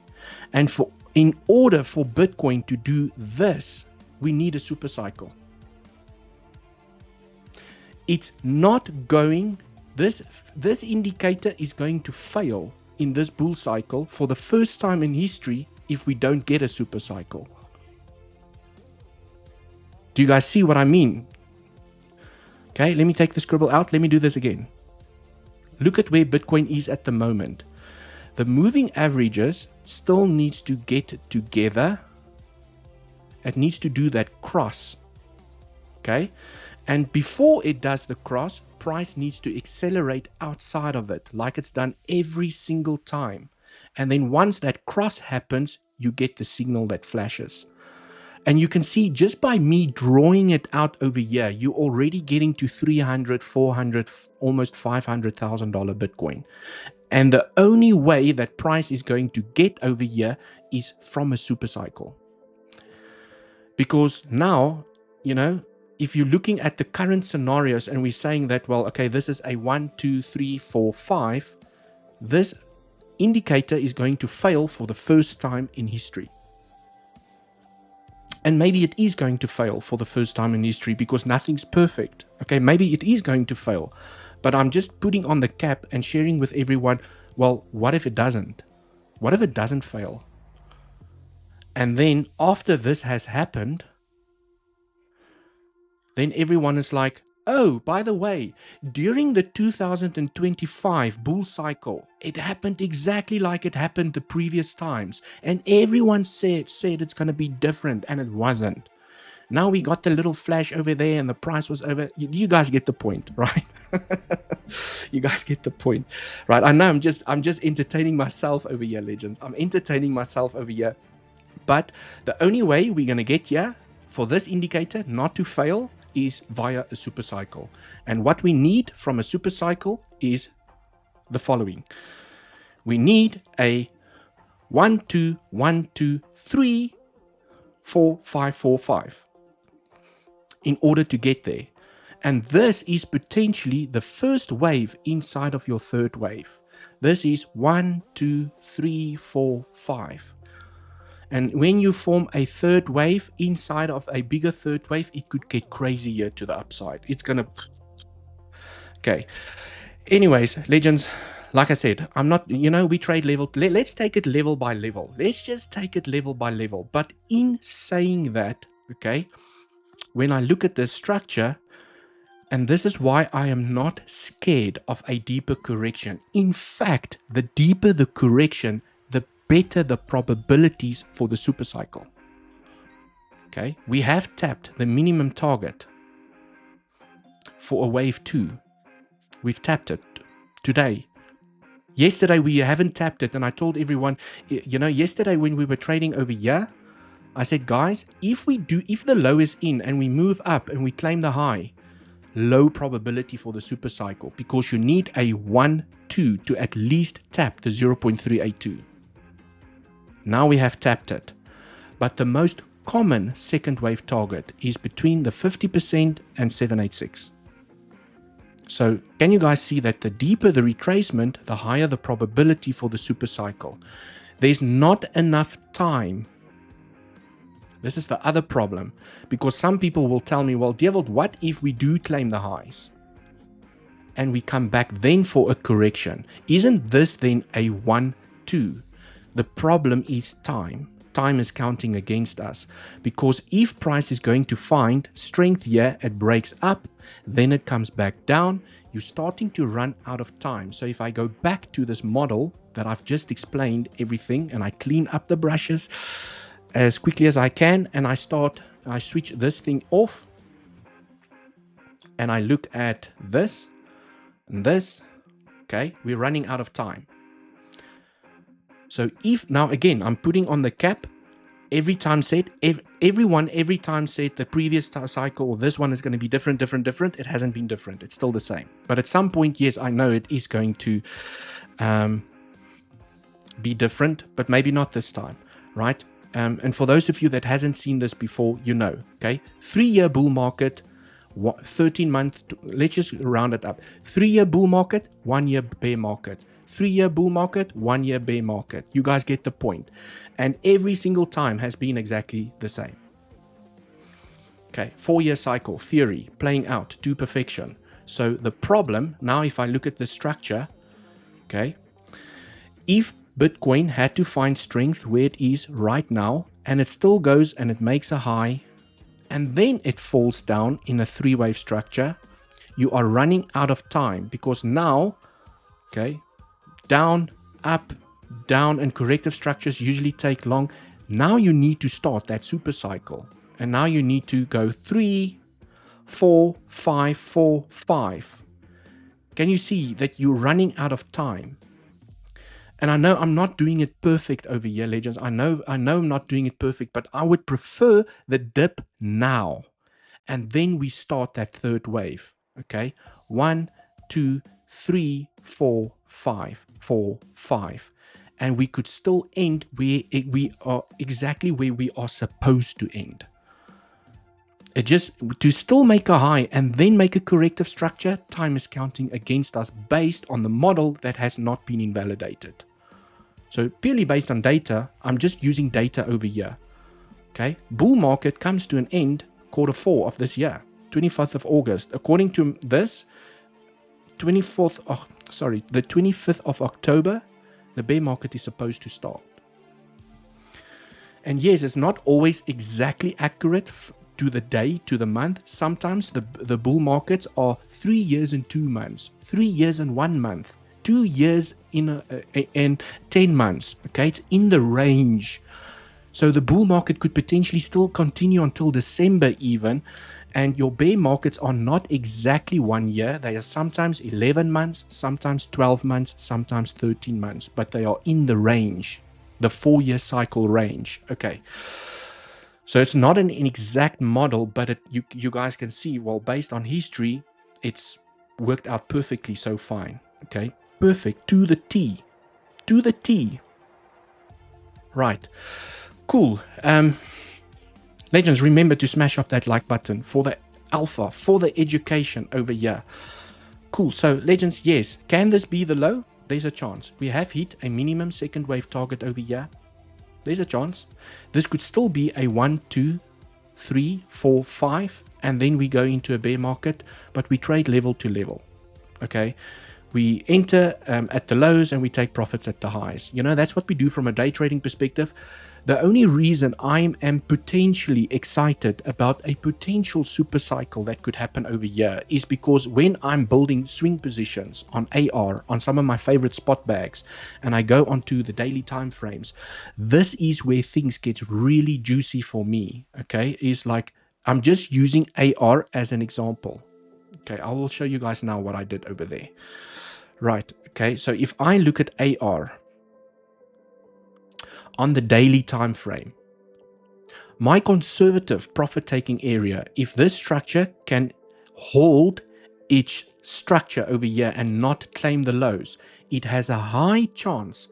And in order for Bitcoin to do this, we need a super cycle. It's not going, this indicator is going to fail in this bull cycle for the first time in history if we don't get a super cycle. Do you guys see what I mean? Okay, let me take the scribble out. Let me do this again. Look at where Bitcoin is at the moment. The moving averages still needs to get together. It needs to do that cross. Okay. And before it does the cross, price needs to accelerate outside of it like it's done every single time. And then once that cross happens, you get the signal that flashes. And you can see just by me drawing it out over here, you're already getting to 300, 400, almost $500,000 Bitcoin. And the only way that price is going to get over here is from a super cycle. Because now, you know, if you're looking at the current scenarios and we're saying that, well, okay, this is a 1, 2, 3, 4, 5, this indicator is going to fail for the first time in history. And maybe it is going to fail for the first time in history because nothing's perfect. Okay, maybe it is going to fail. But I'm just putting on the cap and sharing with everyone, well, what if it doesn't? What if it doesn't fail? And then after this has happened, then everyone is like, oh, by the way, during the 2025 bull cycle, it happened exactly like it happened the previous times. And everyone said it's going to be different, and it wasn't. Now we got the little flash over there and the price was over. You guys get the point, right? You guys get the point, right? I know I'm just entertaining myself over here, legends. I'm entertaining myself over here. But the only way we're going to get here for this indicator not to fail is via a super cycle. And what we need from a super cycle is the following. We need a 1, 2, 1, 2, 3, 4, 5, 4, 5. In order to get there. And this is potentially the first wave inside of your third wave. This is 1, 2, 3, 4, 5. And when you form a third wave inside of a bigger third wave, it could get crazy here to the upside. It's gonna... Okay. Anyways, legends, like I said, I'm not, you know, we trade level. Let's take it level by level. Let's just take it level by level. But in saying that, okay, when I look at this structure, and this is why I am not scared of a deeper correction. In fact, the deeper the correction, the better the probabilities for the super cycle. Okay, we have tapped the minimum target for a wave 2. We've tapped it today. Yesterday we haven't tapped it, and I told everyone, you know, yesterday when we were trading over here, I said, guys, if the low is in and we move up and we claim the high, low probability for the super cycle, because you need a 1, 2 to at least tap the 0.382. Now we have tapped it. But the most common second wave target is between the 50% and 786. So can you guys see that the deeper the retracement, the higher the probability for the super cycle? There's not enough time. This is the other problem, because some people will tell me, well, Dewald, what if we do claim the highs? and we come back then for a correction, isn't this then a 1-2? The problem is time. Time is counting against us, because if price is going to find strength here, it breaks up, then it comes back down, you're starting to run out of time. So if I go back to this model that I've just explained everything, and I clean up the brushes as quickly as I can, and I switch this thing off, and I look at this and this, okay, we're running out of time. So if now again, I'm putting on the cap every time set, every time set the previous cycle, or this one is going to be different. It hasn't been different. It's still the same. But at some point, yes, I know it is going to be different, but maybe not this time, right? And for those of you that hasn't seen this before, you know, okay? 3-year bull market, 13 months, let's just round it up. 3-year bull market, 1-year bear market. 3-year bull market, 1-year bear market. You guys get the point. And every single time has been exactly the same. Okay, 4-year cycle, theory, playing out to perfection. So the problem, now if I look at the structure, okay, if Bitcoin had to find strength where it is right now, and it still goes and it makes a high, and then it falls down in a 3-wave structure, you are running out of time, because now, okay, down, up, down, and corrective structures usually take long. Now you need to start that super cycle, and now you need to go 3, 4, 5, 4, 5. Can you see that you're running out of time? And I know I'm not doing it perfect over here, legends. I know I'm not doing it perfect, but I would prefer the dip now, and then we start that third wave. Okay, 1, 2, 3, 4, 5, 4, 5, and we could still end where we are, exactly where we are supposed to end. It just to still make a high and then make a corrective structure. Time is counting against us based on the model that has not been invalidated. So purely based on data, I'm just using data over here. Okay, bull market comes to an end Q4 of this year, 25th of August. According to this, the 25th of October, the bear market is supposed to start. And yes, it's not always exactly accurate to the day, to the month. Sometimes the bull markets are 3 years and 2 months, 3 years and 1 month, 2 years in 10 months. Okay, it's in the range. So the bull market could potentially still continue until December even, and your bear markets are not exactly 1 year. They are sometimes 11 months, sometimes 12 months, sometimes 13 months, but they are in the range, the 4-year cycle range. Okay. So it's not an exact model, but you guys can see, well, based on history, it's worked out perfectly so fine. Okay, perfect to the T, to the T. Right, cool. Legends, remember to smash up that like button for the alpha, for the education over here. Cool. So legends, yes, can this be the low? There's a chance. We have hit a minimum second wave target over here. There's a chance. This could still be a 1, 2, 3, 4, 5, and then we go into a bear market, but we trade level to level. Okay, we enter at the lows and we take profits at the highs. You know, that's what we do from a day trading perspective. The only reason I am potentially excited about a potential super cycle that could happen over here is because when I'm building swing positions on AR, on some of my favorite spot bags, and I go onto the daily time frames, this is where things get really juicy for me. Okay, is like I'm just using AR as an example. Okay, I will show you guys now what I did over there. Right, okay, so if I look at AR on the daily time frame, my conservative profit taking area, if this structure can hold its structure over here and not claim the lows, it has a high chance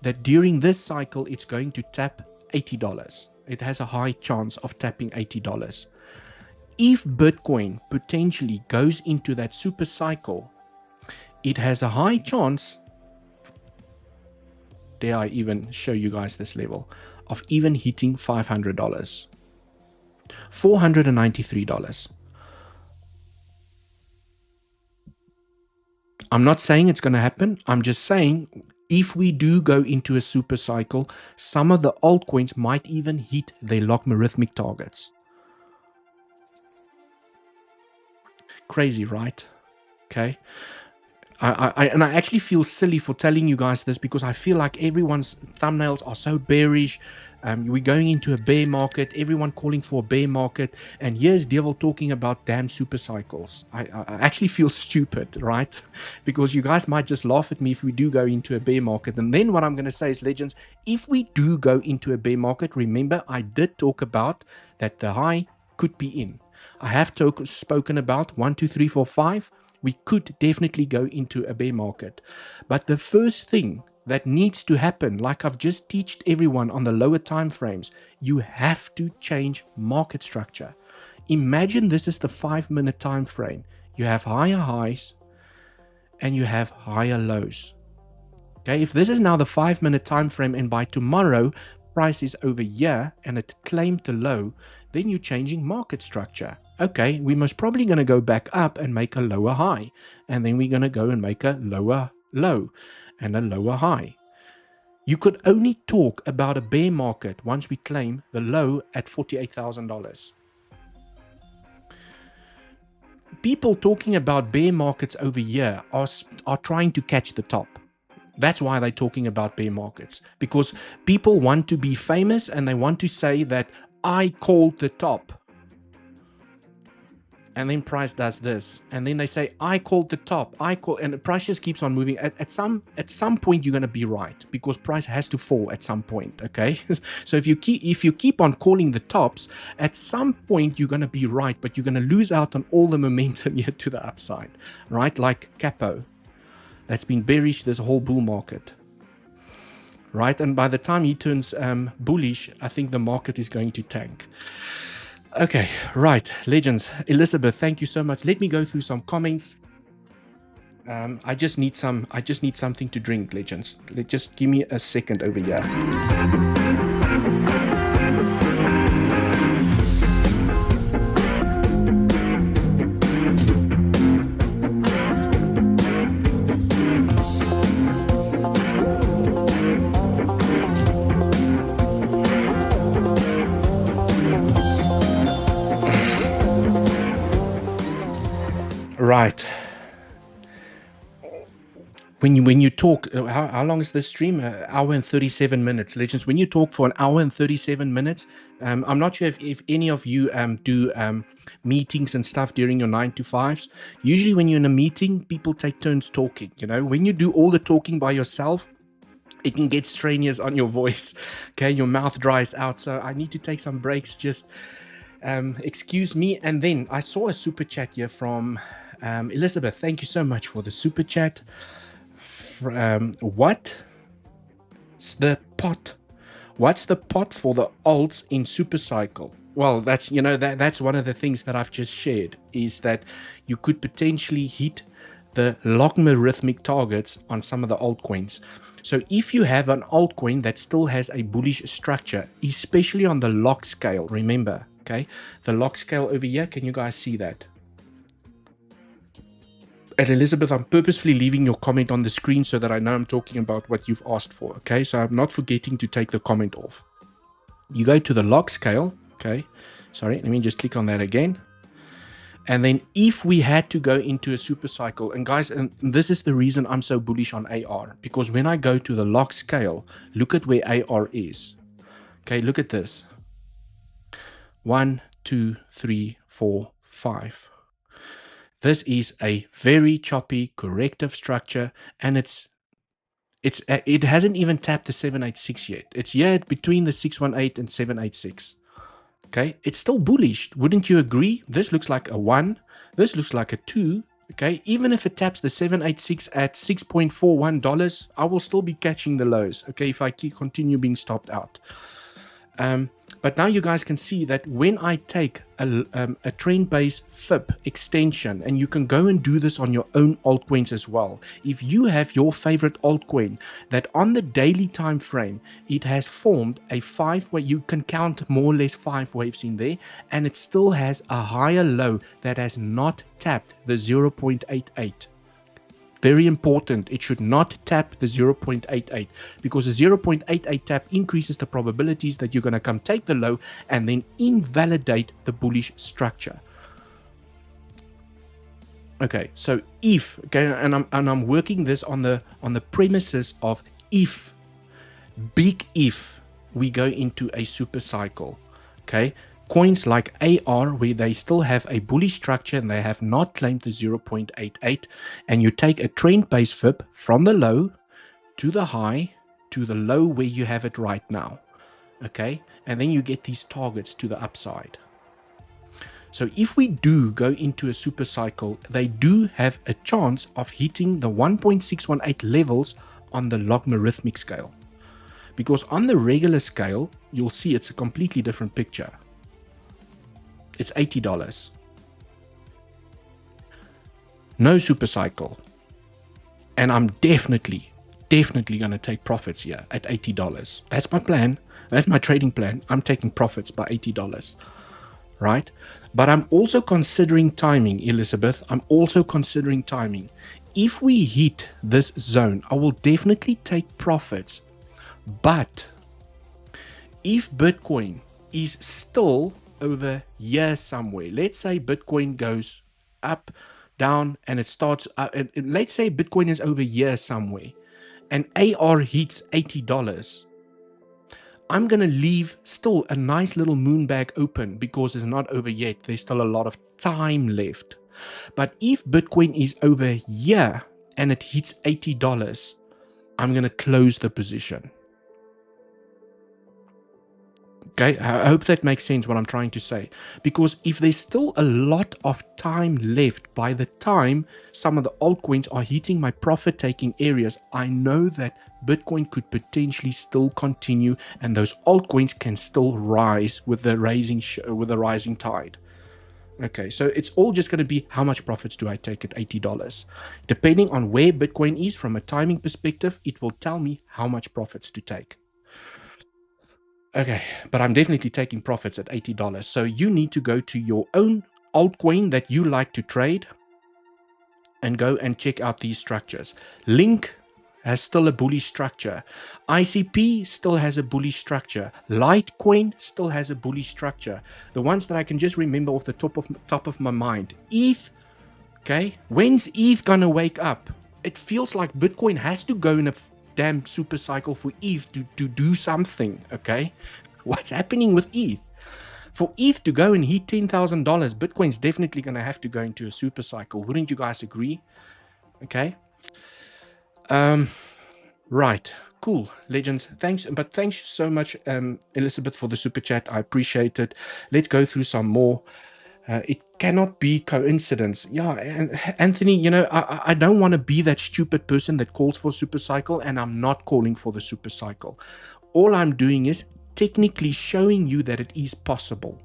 that during this cycle it's going to tap $80. It has a high chance of tapping $80. If Bitcoin potentially goes into that super cycle, it has a high chance, dare I even show you guys this level, of even hitting $500. $493. I'm not saying it's going to happen. I'm just saying if we do go into a super cycle, some of the altcoins might even hit their logarithmic targets. Crazy, right? Okay. And I actually feel silly for telling you guys this because I feel like everyone's thumbnails are so bearish. We're going into a bear market, everyone calling for a bear market, and here's Dewald talking about damn super cycles. I actually feel stupid, right? Because you guys might just laugh at me if we do go into a bear market. And then what I'm going to say is, legends, if we do go into a bear market, remember I did talk about that the high could be in. I have spoken about 1, 2, 3, 4, 5. We could definitely go into a bear market. But the first thing that needs to happen, like I've just taught everyone on the lower time frames, you have to change market structure. Imagine this is the 5-minute time frame. You have higher highs and you have higher lows. Okay, if this is now the 5-minute time frame and by tomorrow price is over here and it claimed the low, then you're changing market structure. Okay, we most probably going to go back up and make a lower high, and then we're going to go and make a lower low and a lower high. You could only talk about a bear market once we claim the low at $48,000. People talking about bear markets over here are trying to catch the top. That's why they're talking about bear markets, because people want to be famous and they want to say that I called the top. And then price does this, and then they say I called the top, and the price just keeps on moving. At some point you're going to be right, because price has to fall at some point. Okay, so if you keep on calling the tops, at some point you're going to be right, but you're going to lose out on all the momentum here to the upside, right? Like Capo, that's been bearish this whole bull market, right? And by the time he turns bullish, I think the market is going to tank. Okay, right, legends. Elizabeth, thank you so much. Let me go through some comments. I just need something to drink, legends. Just give me a second over here. Right. When you talk, how long is this stream? An hour and 37 minutes, legends. When you talk for an hour and 37 minutes, I'm not sure if any of you do meetings and stuff during your 9 to 5s. Usually when you're in a meeting, people take turns talking. You know, when you do all the talking by yourself, it can get strenuous on your voice. Okay, your mouth dries out. So I need to take some breaks. Just excuse me. And then I saw a super chat here from Elizabeth. Thank you so much for the super chat. What's the pot for the alts in super cycle? Well, that's that's one of the things that I've just shared, is that you could potentially hit the logarithmic targets on some of the altcoins. So if you have an altcoin that still has a bullish structure, especially on the log scale, remember, okay, the log scale over here, can you guys see that? And Elizabeth, I'm purposefully leaving your comment on the screen so that I know I'm talking about what you've asked for, okay? So I'm not forgetting to take the comment off. You go to the log scale, okay? Sorry, let me just click on that again. And then if we had to go into a super cycle, and guys, and this is the reason I'm so bullish on AR, because when I go to the log scale, look at where AR is. Okay, look at this. 1, 2, 3, 4, 5. This is a very choppy corrective structure, and it hasn't even tapped the 786 yet. It's yet between the 618 and 786. Okay, it's still bullish. Wouldn't you agree? This looks like a 1. This looks like a 2. Okay, even if it taps the 786 at $6.41, I will still be catching the lows. Okay, if I continue being stopped out. But now you guys can see that when I take a trend-based FIB extension, and you can go and do this on your own altcoins as well. If you have your favorite altcoin that on the daily time frame, it has formed a 5-wave, you can count more or less 5 waves in there, and it still has a higher low that has not tapped the 0.88. very important. It should not tap the 0.88 because the 0.88 tap increases the probabilities that you're going to come take the low and then invalidate the bullish structure. Okay, so if, okay, and I'm working this on the premises of if, big if we go into a super cycle, okay, coins like AR where they still have a bullish structure and they have not claimed the 0.88, and you take a trend-based fib from the low to the high to the low where you have it right now, okay, and then you get these targets to the upside. So if we do go into a super cycle, they do have a chance of hitting the 1.618 levels on the logarithmic scale. Because on the regular scale, you'll see it's a completely different picture. It's $80. No super cycle. And I'm definitely going to take profits here at $80. That's my plan. That's my trading plan. I'm taking profits by $80. Right? But I'm also considering timing, Elizabeth. I'm also considering timing. If we hit this zone, I will definitely take profits. But if Bitcoin is still over here somewhere, let's say Bitcoin goes up, down, and it starts up, and let's say Bitcoin is over here somewhere, and AR hits $80, I'm going to leave still a nice little moon bag open because it's not over yet. There's still a lot of time left. But if Bitcoin is over here and it hits $80, I'm going to close the position. Okay, I hope that makes sense what I'm trying to say. Because if there's still a lot of time left by the time some of the altcoins are hitting my profit-taking areas, I know that Bitcoin could potentially still continue and those altcoins can still rise with the rising tide. Okay, so it's all just going to be how much profits do I take at $80. Depending on where Bitcoin is from a timing perspective, it will tell me how much profits to take. Okay, but I'm definitely taking profits at $80. So you need to go to your own altcoin that you like to trade and go and check out these structures. Link has still a bullish structure. ICP still has a bullish structure. Litecoin still has a bullish structure. The ones that I can just remember off the top of my mind. ETH, okay, when's ETH gonna wake up? It feels like Bitcoin has to go in a damn super cycle for ETH to do something, okay? What's happening with ETH? For ETH to go and hit $10,000, Bitcoin's definitely going to have to go into a super cycle. Wouldn't you guys agree? Okay. Right. Cool. Legends. Thanks. But thanks so much, Elizabeth, for the super chat. I appreciate it. Let's go through some more. It cannot be coincidence. Yeah, and Anthony, you know, I don't want to be that stupid person that calls for super cycle, and I'm not calling for the super cycle. All I'm doing is technically showing you that it is possible.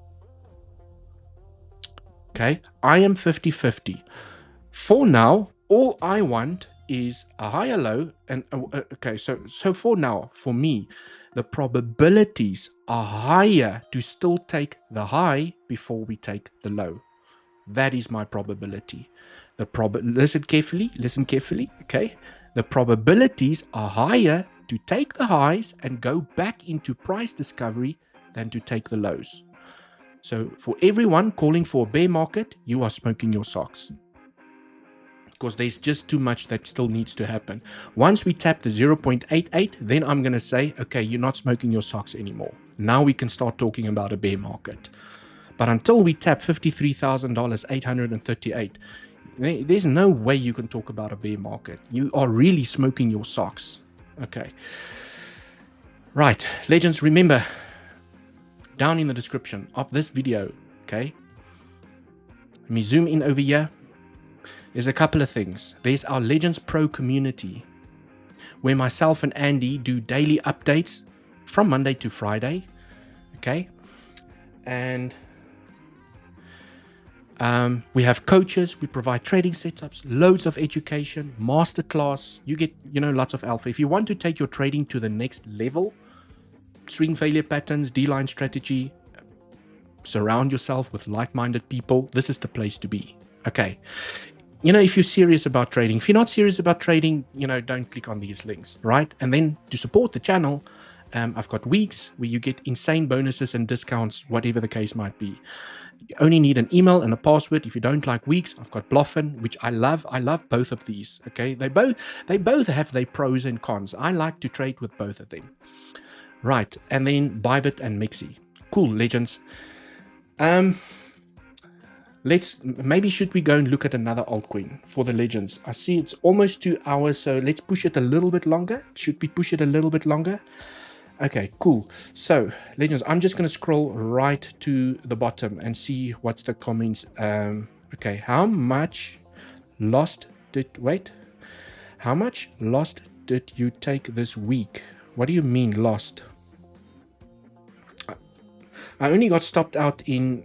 Okay, I am 50-50. For now, all I want is a higher low, and okay, so for now, for me, the probabilities are higher to still take the high before we take the low. That is my probability. Listen carefully, okay? The probabilities are higher to take the highs and go back into price discovery than to take the lows. So for everyone calling for a bear market, you are smoking your socks. Because there's just too much that still needs to happen. Once we tap the 0.88, then I'm going to say, okay, you're not smoking your socks anymore. Now we can start talking about a bear market. But until we tap $53,838, there's no way you can talk about a bear market. You are really smoking your socks. Okay. Right. Legends, remember, down in the description of this video, okay, let me zoom in over here. There's a couple of things. There's our Legends Pro community, where myself and Andy do daily updates from Monday to Friday. Okay. And we have coaches. We provide trading setups, loads of education, masterclass. You get, lots of alpha. If you want to take your trading to the next level, swing failure patterns, D-line strategy, surround yourself with like-minded people. This is the place to be. Okay. you know, if you're serious about trading. If you're not serious about trading, you know, don't click on these links, right? And then to support the channel, I've got weeks where you get insane bonuses and discounts, whatever the case might be. You only need an email and a password. If you don't like weeks, I've got Bluffin, which I love. I love both of these. Okay, they both have their pros and cons. I like to trade with both of them. Right, and then Bybit and 𝗞𝗍. Cool, legends. Maybe should we go and look at another altcoin for the legends? I see it's almost 2 hours, so let's push it a little bit longer. Should we push it a little bit longer? Okay, cool. So, legends, I'm just going to scroll right to the bottom and see what's the comments. Okay, how much lost did you take this week? What do you mean lost? I only got stopped out in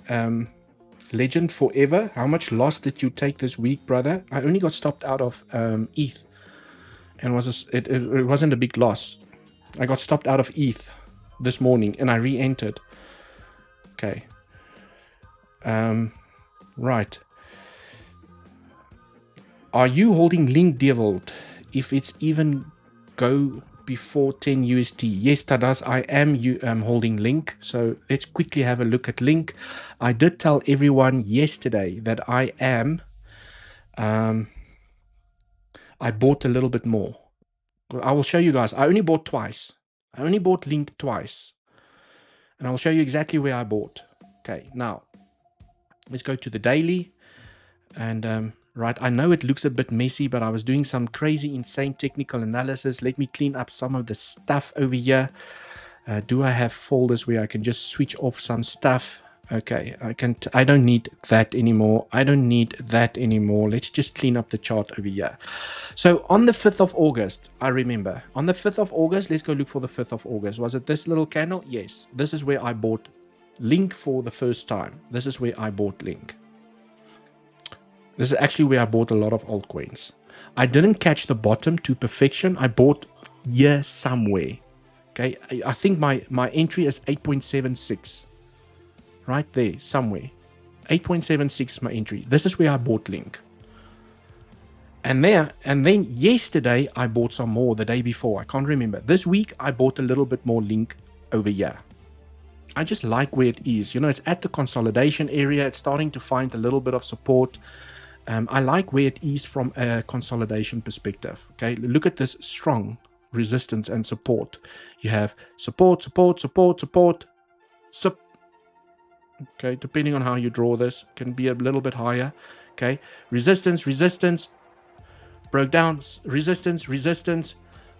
Legend Forever. How much loss did you take this week, brother? I only got stopped out of ETH, and it wasn't a big loss. I got stopped out of ETH this morning, and I re-entered. Okay. Right. Are you holding Link, Dewald? If it's even go before 10 USD. Yes, Tadas, I am holding Link. So let's quickly have a look at Link. I did tell everyone yesterday that I am. I bought a little bit more. I will show you guys. I only bought twice. I only bought Link twice. And I will show you exactly where I bought. Okay, now let's go to the daily. And right, I know it looks a bit messy, but I was doing some crazy, insane technical analysis. Let me clean up some of the stuff over here. Do I have folders where I can just switch off some stuff? Okay, I don't need that anymore. I don't need that anymore. Let's just clean up the chart over here. So on the 5th of August, I remember. On the 5th of August, let's go look for the 5th of August. Was it this little candle? Yes. This is where I bought Link for the first time. This is where I bought Link. This is actually where I bought a lot of altcoins. I didn't catch the bottom to perfection. I bought here somewhere. Okay, I think my entry is 8.76. Right there, somewhere. 8.76 is my entry. This is where I bought Link. And then yesterday I bought some more the day before. I can't remember. This week I bought a little bit more Link over here. I just like where it is. You know, it's at the consolidation area. It's starting to find a little bit of support. I like where it is from a consolidation perspective. Okay, look at this strong resistance and support. You have support. Okay, depending on how you draw this, can be a little bit higher. Okay, resistance, broke down, resistance,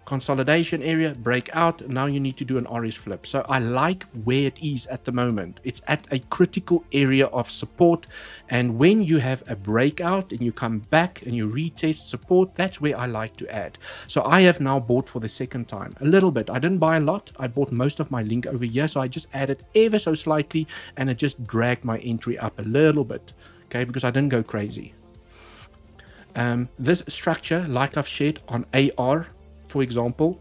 consolidation area, breakout. Now you need to do an RS flip. So I like where it is at the moment. It's at a critical area of support. And when you have a breakout and you come back and you retest support, that's where I like to add. So I have now bought for the second time, a little bit. I didn't buy a lot. I bought most of my Link over here. So I just added ever so slightly and it just dragged my entry up a little bit. Okay, because I didn't go crazy. This structure, like I've shared on AR, for example,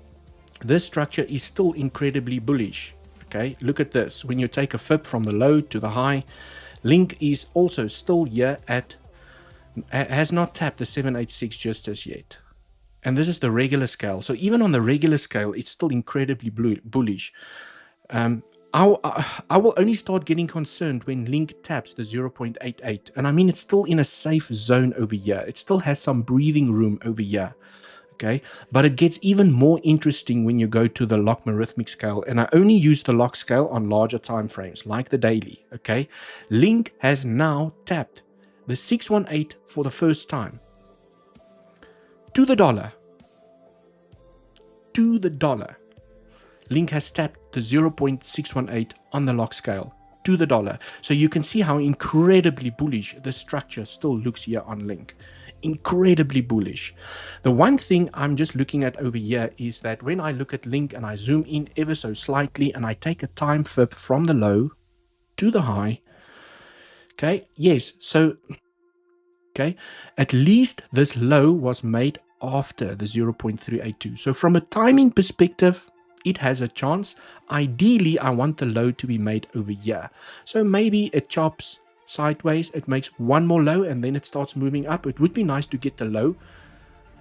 this structure is still incredibly bullish. Okay, look at this. When you take a fib from the low to the high, Link is also still here has not tapped the 786 just as yet. And this is the regular scale. So even on the regular scale, it's still incredibly bullish. I will only start getting concerned when Link taps the 0.88. And I mean, it's still in a safe zone over here. It still has some breathing room over here. Okay, but it gets even more interesting when you go to the logarithmic scale, and I only use the log scale on larger time frames like the daily. Okay, Link has now tapped the 618 for the first time to the dollar. Link has tapped the 0.618 on the log scale to the dollar. So you can see how incredibly bullish the structure still looks here on Link. Incredibly bullish. The one thing I'm just looking at over here is that when I look at Link and I zoom in ever so slightly and I take a time fib from the low to the high. Okay, yes, so okay, at least this low was made after the 0.382. So from a timing perspective, it has a chance. Ideally, I want the low to be made over here. So maybe it chops sideways, it makes one more low, and then it starts moving up. It would be nice to get the low.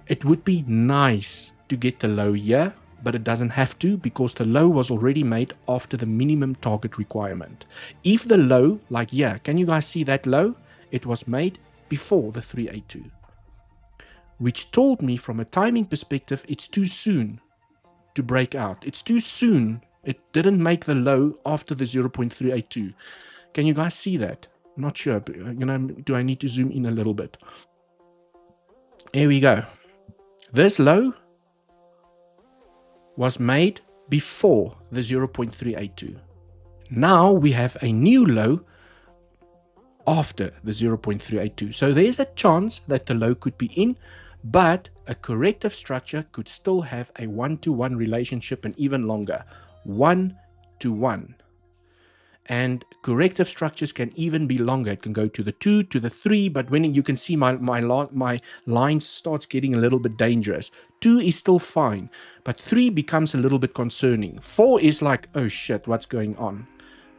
It would be nice to get the low here, but it doesn't have to, because the low was already made after the minimum target requirement. If the low, like here, can you guys see that low? It was made before the 382, which told me from a timing perspective, it's too soon to break out. It's too soon. It didn't make the low after the 0.382. Can you guys see that? I'm not sure, but, do I need to zoom in a little bit? Here we go. This low was made before the 0.382. Now we have a new low after the 0.382. So there's a chance that the low could be in, but a corrective structure could still have a 1-to-1 relationship and even longer. 1-to-1. And corrective structures can even be longer. It can go to the 2, to the 3, but when you can see my line starts getting a little bit dangerous. 2 is still fine, but 3 becomes a little bit concerning. 4 is like, oh shit, what's going on?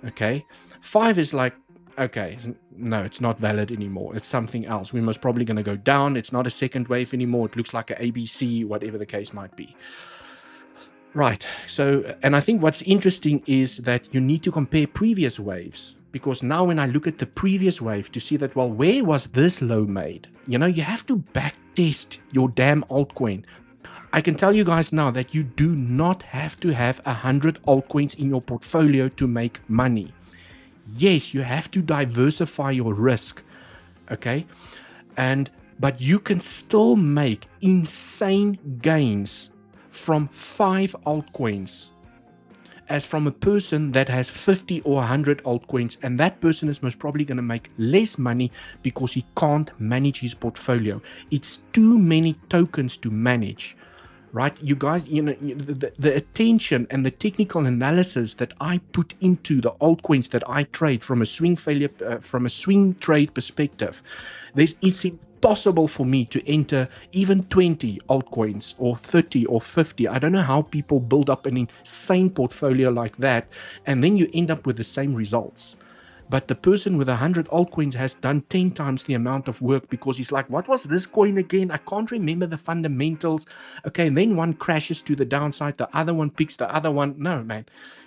Okay. 5 is like, okay, no, it's not valid anymore. It's something else. We're most probably going to go down. It's not a second wave anymore. It looks like a ABC, whatever the case might be. Right. So, and I think what's interesting is that you need to compare previous waves, because now when I look at the previous wave to see that, well, where was this low made? You have to back test your damn altcoin. I can tell you guys now that you do not have to have 100 altcoins in your portfolio to make money. Yes, you have to diversify your risk, okay? But you can still make insane gains from 5 altcoins as from a person that has 50 or 100 altcoins, and that person is most probably going to make less money because he can't manage his portfolio. It's too many tokens to manage. Right, you guys, the attention and the technical analysis that I put into the altcoins that I trade from a swing trade perspective, it's impossible for me to enter even 20 altcoins or 30 or 50. I don't know how people build up an insane portfolio like that, and then you end up with the same results. But the person with 100 altcoins has done 10 times the amount of work, because he's like, what was this coin again? I can't remember the fundamentals. Okay, and then one crashes to the downside, the other one picks the other one. No, man,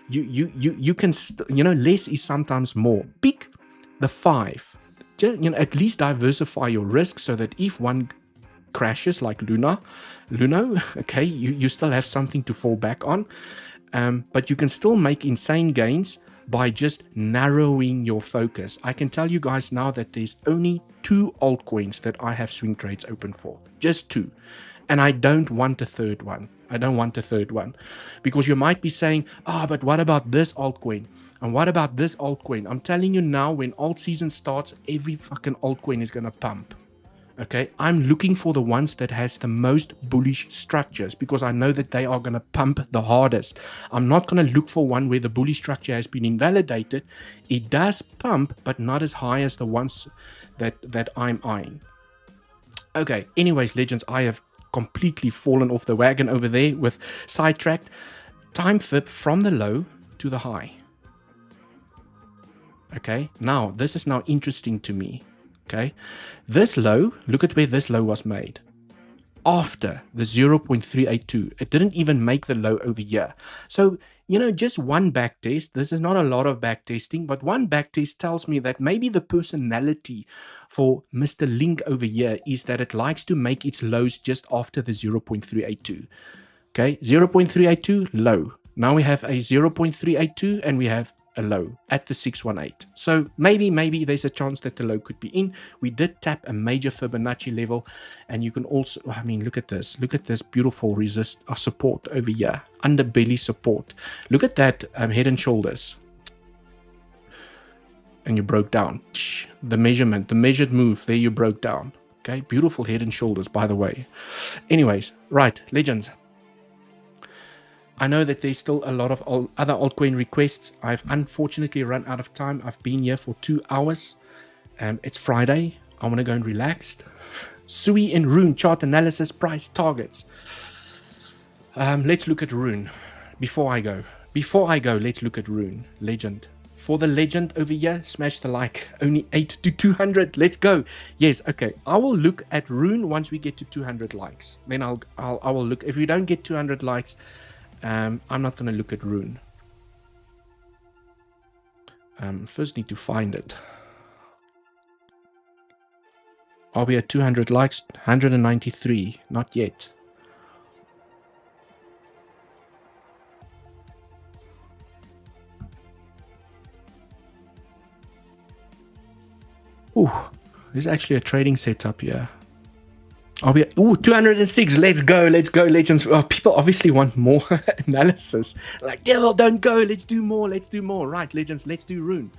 you can, less is sometimes more. Pick the 5. At least diversify your risk so that if one crashes like Luno, okay, you still have something to fall back on. But you can still make insane gains by just narrowing your focus. I can tell you guys now that there's only 2 altcoins that I have swing trades open for. Just 2. And I don't want a third one. Because you might be saying, but what about this altcoin? And what about this altcoin? I'm telling you now, when alt season starts, every fucking altcoin is going to pump. Okay, I'm looking for the ones that has the most bullish structures, because I know that they are going to pump the hardest. I'm not going to look for one where the bullish structure has been invalidated. It does pump, but not as high as the ones that I'm eyeing. Okay, anyways, legends, I have completely fallen off the wagon over there with sidetracked. Time flip from the low to the high. Okay, now this is now interesting to me. Okay, this low, look at where this low was made. After the 0.382, it didn't even make the low over here. So, just one back test. This is not a lot of back testing, but one back test tells me that maybe the personality for Mr. Link over here is that it likes to make its lows just after the 0.382. Okay, 0.382, low. Now we have a 0.382 and we have a low at the 618. So maybe there's a chance that the low could be in. We did tap a major Fibonacci level, and you can also, look at this beautiful support over here, underbelly support. Look at that head and shoulders, and you broke down the measured move there. You broke down. Okay, beautiful head and shoulders, by the way. Anyways, right, legends, I know that there's still a lot of other altcoin requests. I've unfortunately run out of time. I've been here for 2 hours. It's Friday. I want to go and relax. Sui and Rune, chart analysis, price targets. Let's look at Rune. Before I go, let's look at Rune. Legend. for the legend over here, smash the like. Only 8 to 200. Let's go. Yes, okay. I will look at Rune once we get to 200 likes. Then I will look. If we don't get 200 likes, I'm not going to look at Rune. First need to find it. Are we at 200 likes? 193. Not yet. Ooh, there's actually a trading setup here. Are we at, 206. Let's go, legends. Oh, people obviously want more analysis. Like, Dewald, don't go. Let's do more. Right, legends, let's do Rune.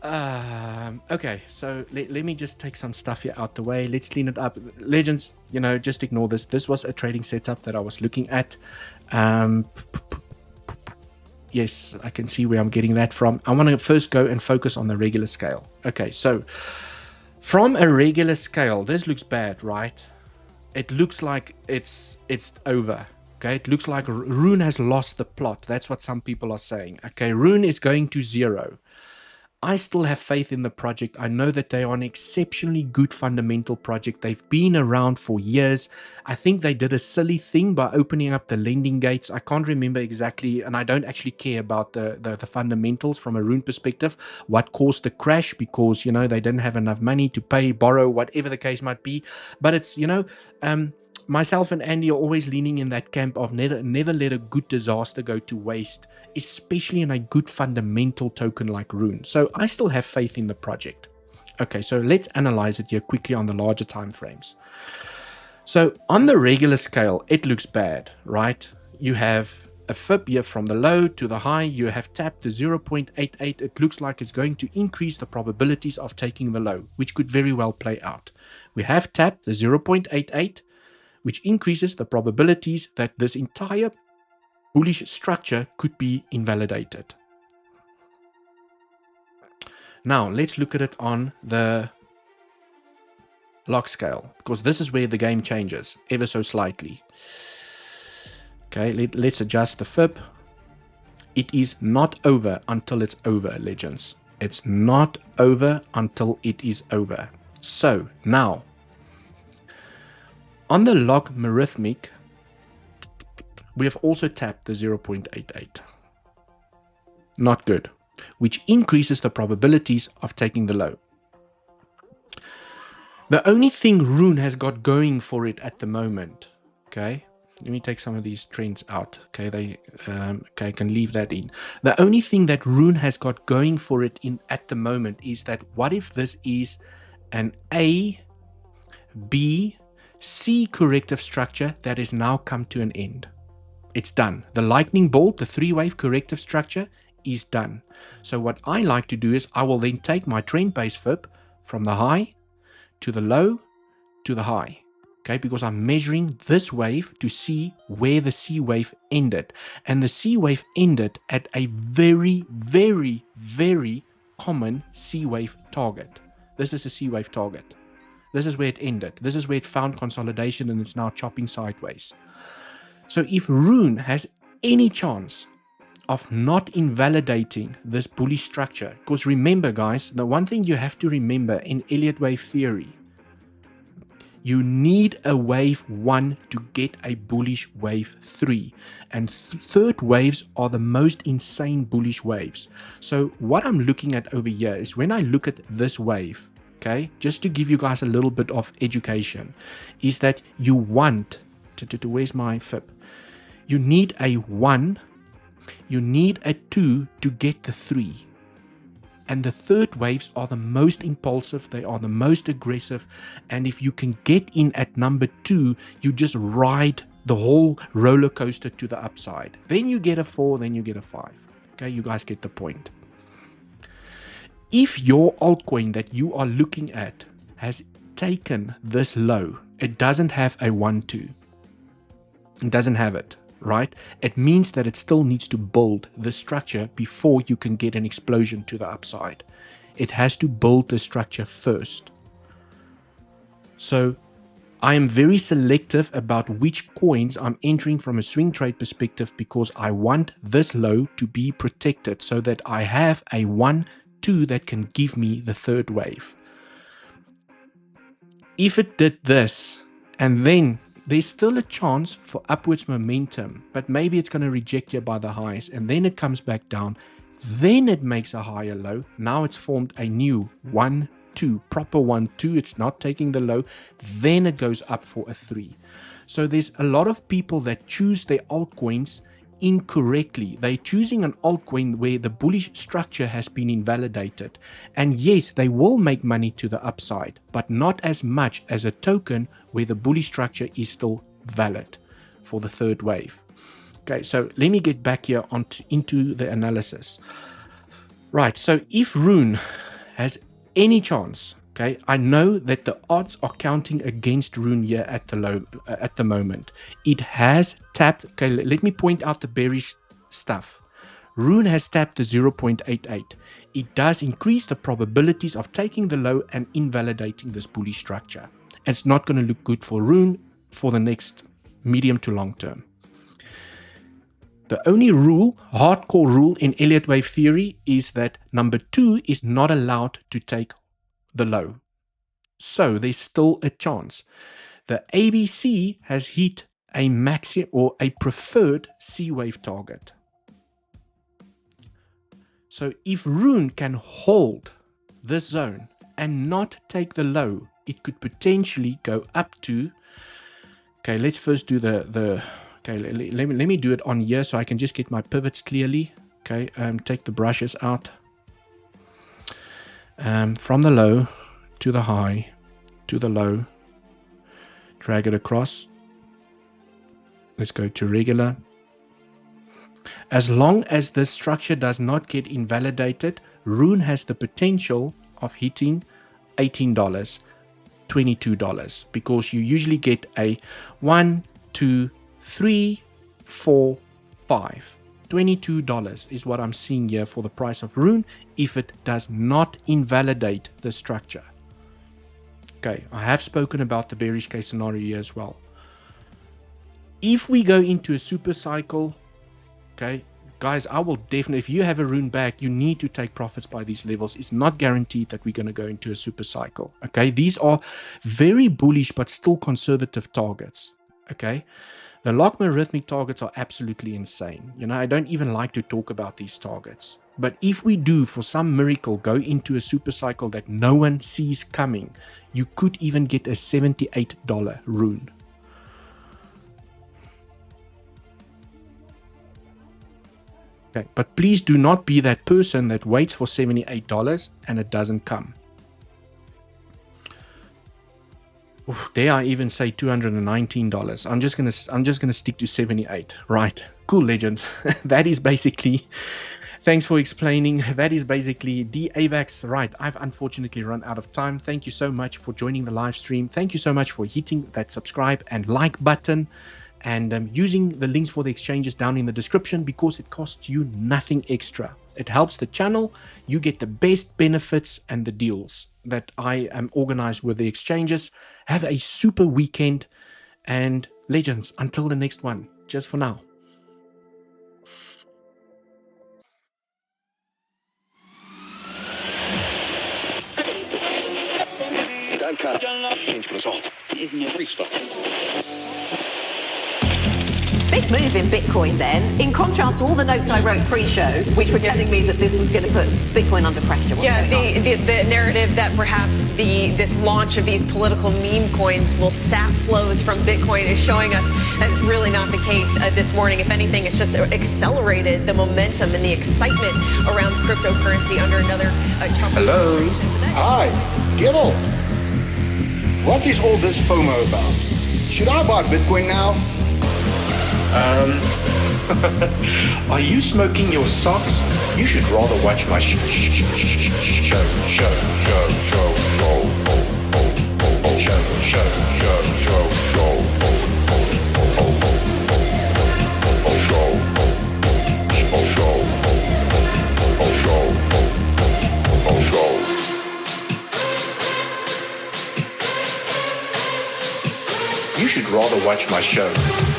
Okay, so let me just take some stuff here out the way. Let's clean it up. Legends, just ignore this. This was a trading setup that I was looking at. Yes, I can see where I'm getting that from. I want to first go and focus on the regular scale. Okay, so from a regular scale, this looks bad, right? It looks like it's over. Okay, it looks like Rune has lost the plot. That's what some people are saying. Okay, Rune is going to 0. I still have faith in the project. I know that they are an exceptionally good fundamental project. They've been around for years. I think they did a silly thing by opening up the lending gates. I can't remember exactly, and I don't actually care about the fundamentals from a Rune perspective, what caused the crash, because, they didn't have enough money to pay, borrow, whatever the case might be. But it's, myself and Andy are always leaning in that camp of never let a good disaster go to waste, especially in a good fundamental token like Rune. So I still have faith in the project. Okay, so let's analyze it here quickly on the larger time frames. So on the regular scale, it looks bad, right? You have a fib here from the low to the high. You have tapped the 0.88. It looks like it's going to increase the probabilities of taking the low, which could very well play out. We have tapped the 0.88, which increases the probabilities that this entire bullish structure could be invalidated. Now, let's look at it on the log scale, because this is where the game changes ever so slightly. Okay, let's adjust the fib. It is not over until it's over, legends. It's not over until it is over. So, now, on the logarithmic, we have also tapped the 0.88. Not good, which increases the probabilities of taking the low. The only thing Rune has got going for it at the moment, okay, let me take some of these trends out, okay, I can leave that in. The only thing that Rune has got going for it at the moment is that what if this is an A, B, C corrective structure that has now come to an end. It's done. The lightning bolt, the 3-wave corrective structure, is done. So what I like to do is I will then take my trend-based fib from the high to the low to the high. Okay, because I'm measuring this wave to see where the C wave ended. And the C wave ended at a very, very, very common C wave target. This is a C wave target. This is where it ended. This is where it found consolidation and it's now chopping sideways. So if Rune has any chance of not invalidating this bullish structure, because remember guys, the one thing you have to remember in Elliott wave theory, you need a wave 1 to get a bullish wave 3. And third waves are the most insane bullish waves. So what I'm looking at over here is when I look at this wave, okay, just to give you guys a little bit of education, is that you want where's my fib? You need a 1, you need a 2 to get the 3. And the third waves are the most impulsive, they are the most aggressive, and if you can get in at number 2, you just ride the whole roller coaster to the upside. Then you get a 4, then you get a 5. Okay, you guys get the point. If your altcoin that you are looking at has taken this low, it doesn't have a 1-2. It doesn't have it, right? It means that it still needs to build the structure before you can get an explosion to the upside. It has to build the structure first. So I am very selective about which coins I'm entering from a swing trade perspective because I want this low to be protected so that I have a 1-2 that can give me the third wave. If it did this, and then there's still a chance for upwards momentum, but maybe it's going to reject you by the highs, and then it comes back down, then it makes a higher low. Now it's formed a new 1-2, proper 1-2. It's not taking the low. Then it goes up for a 3. So there's a lot of people that choose their altcoins incorrectly. They're choosing an altcoin where the bullish structure has been invalidated. And yes, they will make money to the upside, but not as much as a token where the bullish structure is still valid for the third wave. Okay, so let me get back here into the analysis. Right, so if Rune has any chance, okay, I know that the odds are counting against Rune here at the moment. It has tapped, okay, let me point out the bearish stuff. Rune has tapped the 0.88. It does increase the probabilities of taking the low and invalidating this bullish structure. And it's not going to look good for Rune for the next medium to long term. The only rule, hardcore rule in Elliott wave theory is that number 2 is not allowed to take the low. So there's still a chance. The ABC has hit a maxi or a preferred C wave target. So if Rune can hold this zone and not take the low, it could potentially go up to, okay, let's first do okay, let me do it on here so I can just get my pivots clearly. Okay, take the brushes out. From the low to the high to the low. Drag it across. Let's go to regular. As long as this structure does not get invalidated, Rune has the potential of hitting $18, $22, because you usually get a 1, 2, 3, 4, 5. $22 is what I'm seeing here for the price of Rune if it does not invalidate the structure. Okay, I have spoken about the bearish case scenario here as well. If we go into a super cycle, okay, guys, I will definitely, if you have a Rune back, you need to take profits by these levels. It's not guaranteed that we're going to go into a super cycle. Okay, these are very bullish but still conservative targets. Okay, the logarithmic targets are absolutely insane. You know, I don't even like to talk about these targets. But if we do, for some miracle, go into a super cycle that no one sees coming, you could even get a $78 Rune. Okay, but please do not be that person that waits for $78 and it doesn't come. Oof, dare I even say $219? I'm just gonna stick to 78. Right, cool, legends. That is basically. Thanks for explaining. That is basically the AVAX. Right, I've unfortunately run out of time. Thank you so much for joining the live stream. Thank you so much for hitting that subscribe and like button, and using the links for the exchanges down in the description, because it costs you nothing extra. It helps the channel. You get the best benefits and the deals that I am organized with the exchanges. Have a super weekend, and legends, until the next one. Just for now. Big move in Bitcoin then, in contrast to all the notes I wrote pre-show, which were telling me that this was going to put Bitcoin under pressure. The narrative that perhaps this launch of these political meme coins will sap flows from Bitcoin is showing us that it's really not the case this morning. If anything, it's just accelerated the momentum and the excitement around cryptocurrency under another Trump administration today. Hi, 𝗬cie𝗿𝗿. What is all this FOMO about? Should I buy Bitcoin now? Are you smoking your socks? You should rather watch my show. you should rather watch my show.